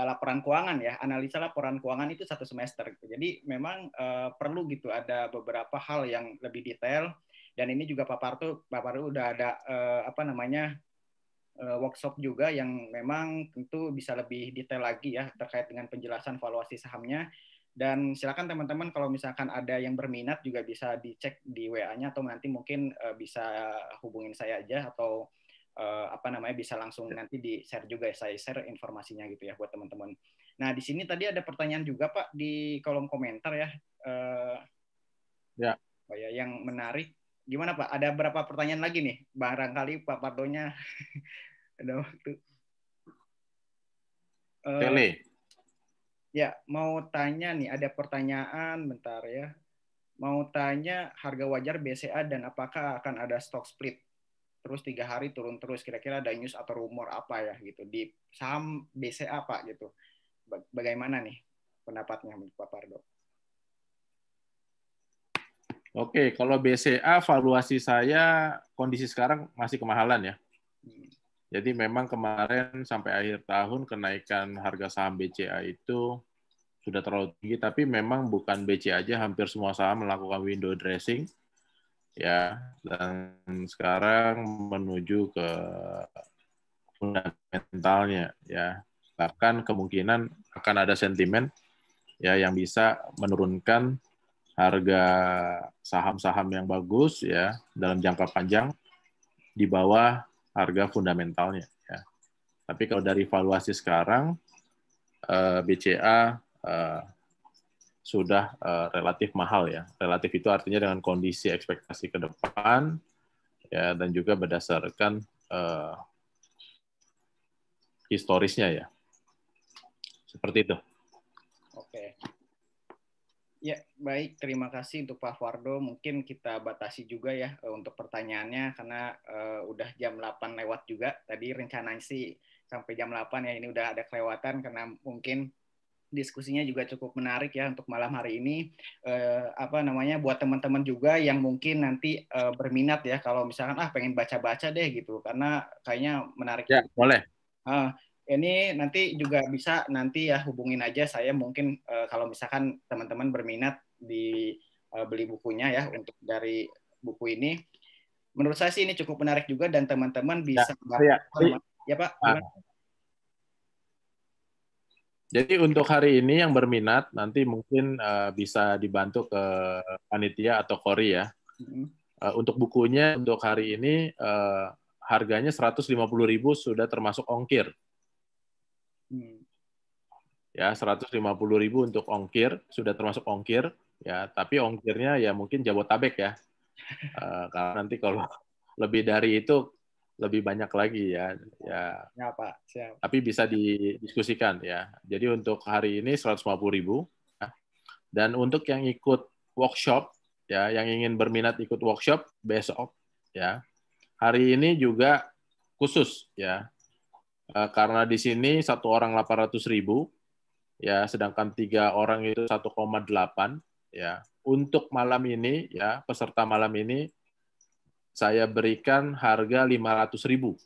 laporan keuangan ya, analisa laporan keuangan itu 1 semester gitu. Jadi memang perlu gitu ada beberapa hal yang lebih detail, dan ini juga Pak Parto udah ada apa namanya workshop juga yang memang tentu bisa lebih detail lagi ya terkait dengan penjelasan valuasi sahamnya. Dan silakan teman-teman kalau misalkan ada yang berminat juga bisa dicek di WA-nya, atau nanti mungkin bisa hubungin saya aja, atau apa namanya bisa langsung nanti di share juga ya, saya share informasinya gitu ya buat teman-teman. Nah di sini tadi ada pertanyaan juga Pak di kolom komentar ya. Ya. Oh ya, yang menarik. Gimana Pak? Ada berapa pertanyaan lagi nih? Barangkali Pak Pardonya ada waktu. Tele. Ya, mau tanya nih, ada pertanyaan, bentar ya. Mau tanya harga wajar BCA dan apakah akan ada stock split? Terus 3 hari turun terus, kira-kira ada news atau rumor apa ya gitu di saham BCA Pak gitu. Bagaimana nih pendapatnya Pak Pardo? Oke, kalau BCA valuasi saya kondisi sekarang masih kemahalan ya. Jadi memang kemarin sampai akhir tahun kenaikan harga saham BCA itu sudah terlalu tinggi, tapi memang bukan BCA aja, hampir semua saham melakukan window dressing ya, dan sekarang menuju ke fundamentalnya ya. Bahkan kemungkinan akan ada sentimen ya yang bisa menurunkan harga saham-saham yang bagus ya dalam jangka panjang di bawah harga fundamentalnya ya. Tapi kalau dari valuasi sekarang BCA sudah relatif mahal ya. Relatif itu artinya dengan kondisi ekspektasi ke depan ya, dan juga berdasarkan historisnya ya. Seperti itu. Oke. Ya, baik. Terima kasih untuk Pak Fardo. Mungkin kita batasi juga ya untuk pertanyaannya, karena udah jam 8 lewat juga. Tadi rencananya sih sampai jam 8 ya, ini udah ada kelewatan karena mungkin diskusinya juga cukup menarik ya untuk malam hari ini. Apa namanya, buat teman-teman juga yang mungkin nanti berminat ya, kalau misalkan pengen baca-baca deh gitu, karena kayaknya menarik. Ya, boleh. Ini nanti juga bisa nanti ya hubungin aja saya, mungkin kalau misalkan teman-teman berminat di beli bukunya ya untuk dari buku ini. Menurut saya sih ini cukup menarik juga, dan teman-teman bisa ya Pak. Jadi untuk hari ini yang berminat nanti mungkin bisa dibantu ke panitia atau Kori ya. Untuk bukunya untuk hari ini harganya 150.000 sudah termasuk ongkir. Ya, 150.000 untuk ongkir, sudah termasuk ongkir ya, tapi ongkirnya ya mungkin Jabotabek ya. Karena nanti kalau lebih dari itu lebih banyak lagi ya. Ya Pak, siap. Tapi bisa didiskusikan ya. Jadi untuk hari ini 150.000 ya. Dan untuk yang ikut workshop ya, yang ingin berminat ikut workshop besok ya. Hari ini juga khusus ya. Karena di sini 1 orang 800.000 ya, sedangkan 3 orang itu 1,8 ya. Untuk malam ini ya, peserta malam ini saya berikan harga 500.000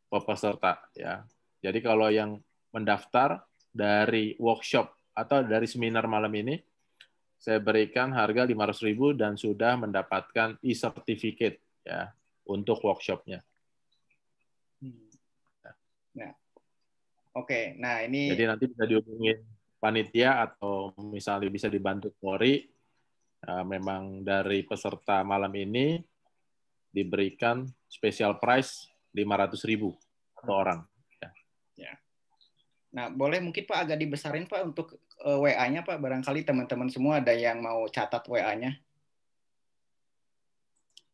per peserta ya. Jadi kalau yang mendaftar dari workshop atau dari seminar malam ini, saya berikan harga 500.000 dan sudah mendapatkan e-certificate ya untuk workshopnya. Nah, oke. Nah ini. Jadi nanti bisa dihubungin panitia atau misalnya bisa dibantu Polri, memang dari peserta malam ini diberikan special price 500.000 per orang. Ya. Nah, boleh mungkin Pak agak dibesarin Pak untuk WA-nya Pak, barangkali teman-teman semua ada yang mau catat WA-nya.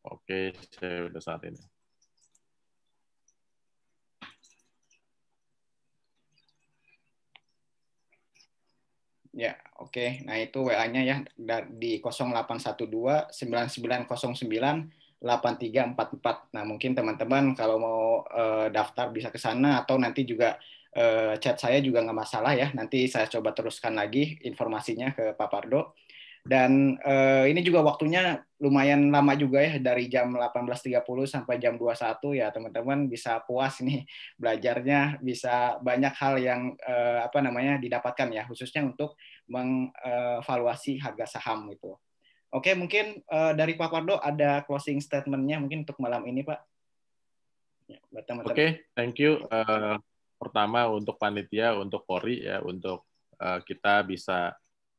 Oke, saya udah saat ini. Ya, oke. Nah, itu WA-nya ya di 0812 9909 8344. Nah, mungkin teman-teman kalau mau daftar bisa ke sana atau nanti juga chat saya juga nggak masalah ya. Nanti saya coba teruskan lagi informasinya ke Pak Pardo. Dan ini juga waktunya lumayan lama juga ya, dari jam 18.30 sampai jam 21 ya teman-teman, bisa puas nih belajarnya, bisa banyak hal yang didapatkan ya, khususnya untuk mengevaluasi harga saham itu. Oke, mungkin dari Pak Pardo ada closing statement-nya mungkin untuk malam ini Pak. Ya, buat teman-teman. Oke, thank you. Pertama untuk panitia, untuk Polri ya, untuk kita bisa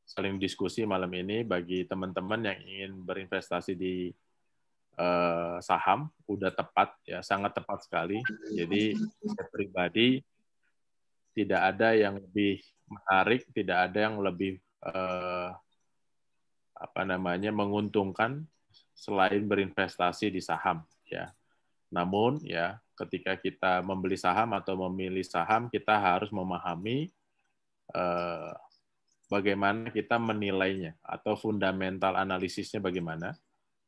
saling diskusi malam ini. Bagi teman-teman yang ingin berinvestasi di saham, udah tepat ya, sangat tepat sekali. Jadi saya pribadi tidak ada yang lebih menarik, tidak ada yang lebih menguntungkan selain berinvestasi di saham ya. Namun ya, ketika kita membeli saham atau memilih saham, kita harus memahami bagaimana kita menilainya atau fundamental analisisnya bagaimana.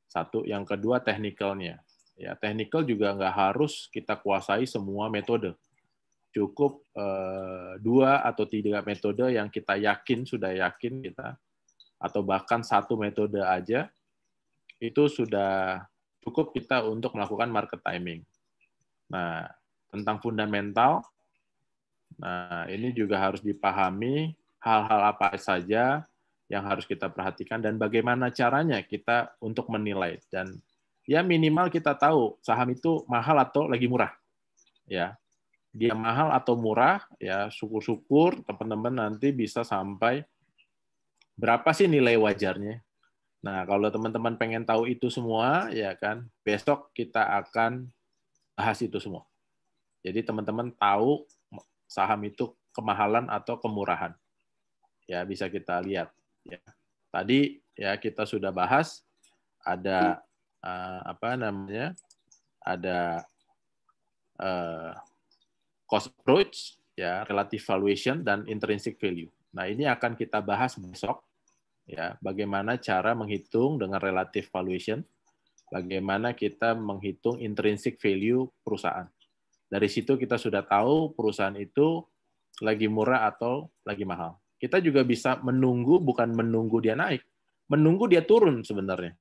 Satu, yang kedua teknikalnya. Ya, teknikal juga nggak harus kita kuasai semua metode. Cukup 2 atau 3 metode yang kita sudah yakin kita, atau bahkan 1 metode aja, itu sudah cukup kita untuk melakukan market timing. Nah, tentang fundamental, nah ini juga harus dipahami hal-hal apa saja yang harus kita perhatikan dan bagaimana caranya kita untuk menilai. Dan ya minimal kita tahu saham itu mahal atau lagi murah. Ya, dia mahal atau murah, ya syukur-syukur teman-teman nanti bisa sampai berapa sih nilai wajarnya. Nah, kalau teman-teman pengen tahu itu semua, ya kan, besok kita akan bahas itu semua. Jadi teman-teman tahu saham itu kemahalan atau kemurahan. Ya, bisa kita lihat. Ya. Tadi ya kita sudah bahas ada ada cost approach, ya, relative valuation dan intrinsic value. Nah, ini akan kita bahas besok. Ya, bagaimana cara menghitung dengan relative valuation, bagaimana kita menghitung intrinsic value perusahaan. Dari situ kita sudah tahu perusahaan itu lagi murah atau lagi mahal. Kita juga bisa menunggu, bukan menunggu dia naik, menunggu dia turun sebenarnya.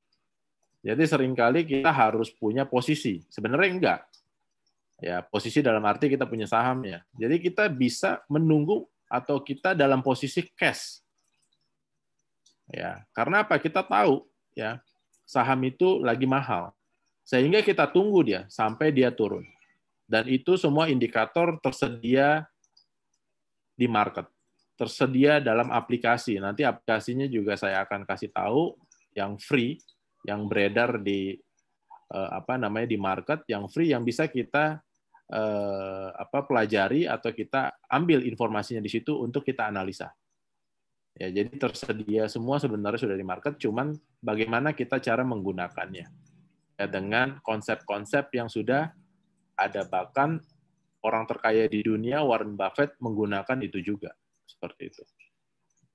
Jadi seringkali kita harus punya posisi. Sebenarnya enggak. Ya, posisi dalam arti kita punya sahamnya. Jadi kita bisa menunggu atau kita dalam posisi cash. Ya, karena apa? Kita tahu ya, saham itu lagi mahal. Sehingga kita tunggu dia sampai dia turun. Dan itu semua indikator tersedia di market. Tersedia dalam aplikasi. Nanti aplikasinya juga saya akan kasih tahu yang free, yang beredar di di market, yang free, yang bisa kita pelajari atau kita ambil informasinya di situ untuk kita analisa. Ya, jadi tersedia semua sebenarnya sudah di market, cuman bagaimana kita cara menggunakannya. Ya, dengan konsep-konsep yang sudah ada, bahkan orang terkaya di dunia Warren Buffett menggunakan itu juga. Seperti itu.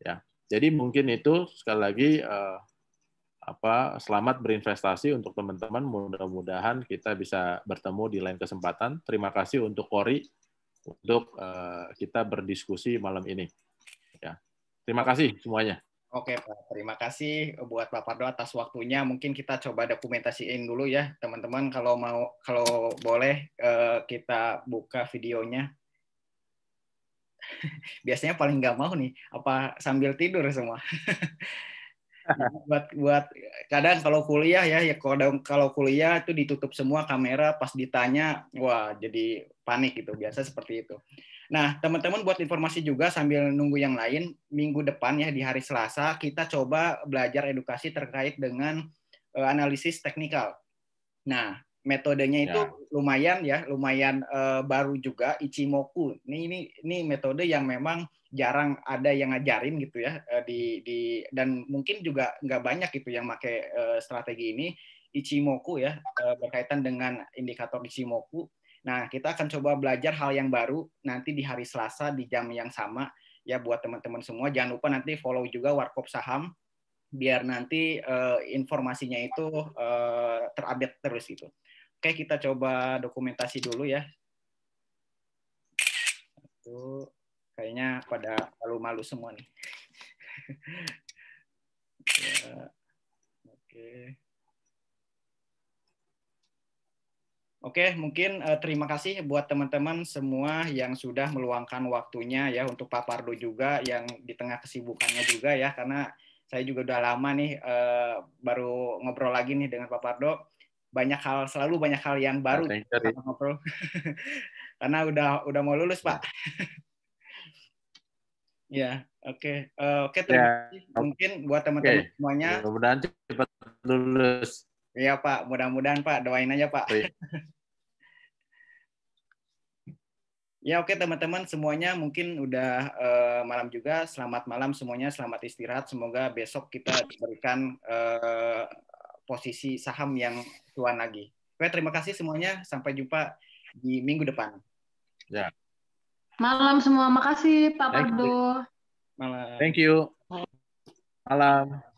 Ya. Jadi mungkin itu sekali lagi selamat berinvestasi untuk teman-teman. Mudah-mudahan kita bisa bertemu di lain kesempatan. Terima kasih untuk Kori untuk kita berdiskusi malam ini. Ya. Terima kasih semuanya. Oke, Pak. Terima kasih buat Pak Pardo atas waktunya. Mungkin kita coba dokumentasiin dulu ya, teman-teman. Kalau boleh kita buka videonya. Biasanya paling nggak mau nih, apa sambil tidur semua. buat kadang kalau kuliah ya kalau kuliah itu ditutup semua kamera, pas ditanya wah jadi panik gitu, biasa seperti itu. Nah, teman-teman buat informasi juga sambil nunggu yang lain, minggu depan ya di hari Selasa kita coba belajar edukasi terkait dengan analisis teknikal. Nah, metodenya itu lumayan baru juga, Ichimoku. Ini metode yang memang jarang ada yang ngajarin gitu ya dan mungkin juga nggak banyak gitu yang pakai strategi ini Ichimoku ya, berkaitan dengan indikator Ichimoku. Nah, kita akan coba belajar hal yang baru nanti di hari Selasa di jam yang sama ya buat teman-teman semua. Jangan lupa nanti follow juga Warkop Saham biar nanti informasinya itu terupdate terus gitu. Oke, kita coba dokumentasi dulu ya. Itu kayaknya pada malu-malu semua nih. Ya, oke. Oke, mungkin terima kasih buat teman-teman semua yang sudah meluangkan waktunya ya untuk Pak Pardo juga yang di tengah kesibukannya juga ya, karena saya juga udah lama nih baru ngobrol lagi nih dengan Pak Pardo. Selalu banyak hal yang baru ngobrol. Karena udah mau lulus, Pak. Ya, oke. Oke, terima kasih. Mungkin buat teman-teman semuanya. Mudah-mudahan cepat lulus. Iya, Pak. Mudah-mudahan, Pak. Doain aja, Pak. Ya, oke teman-teman semuanya, mungkin udah malam juga. Selamat malam semuanya, selamat istirahat. Semoga besok kita diberikan posisi saham yang cuan lagi. Oke, terima kasih semuanya. Sampai jumpa di minggu depan. Ya. Malam semua. Makasih Pak Pardo. Malam. Thank you. Malam.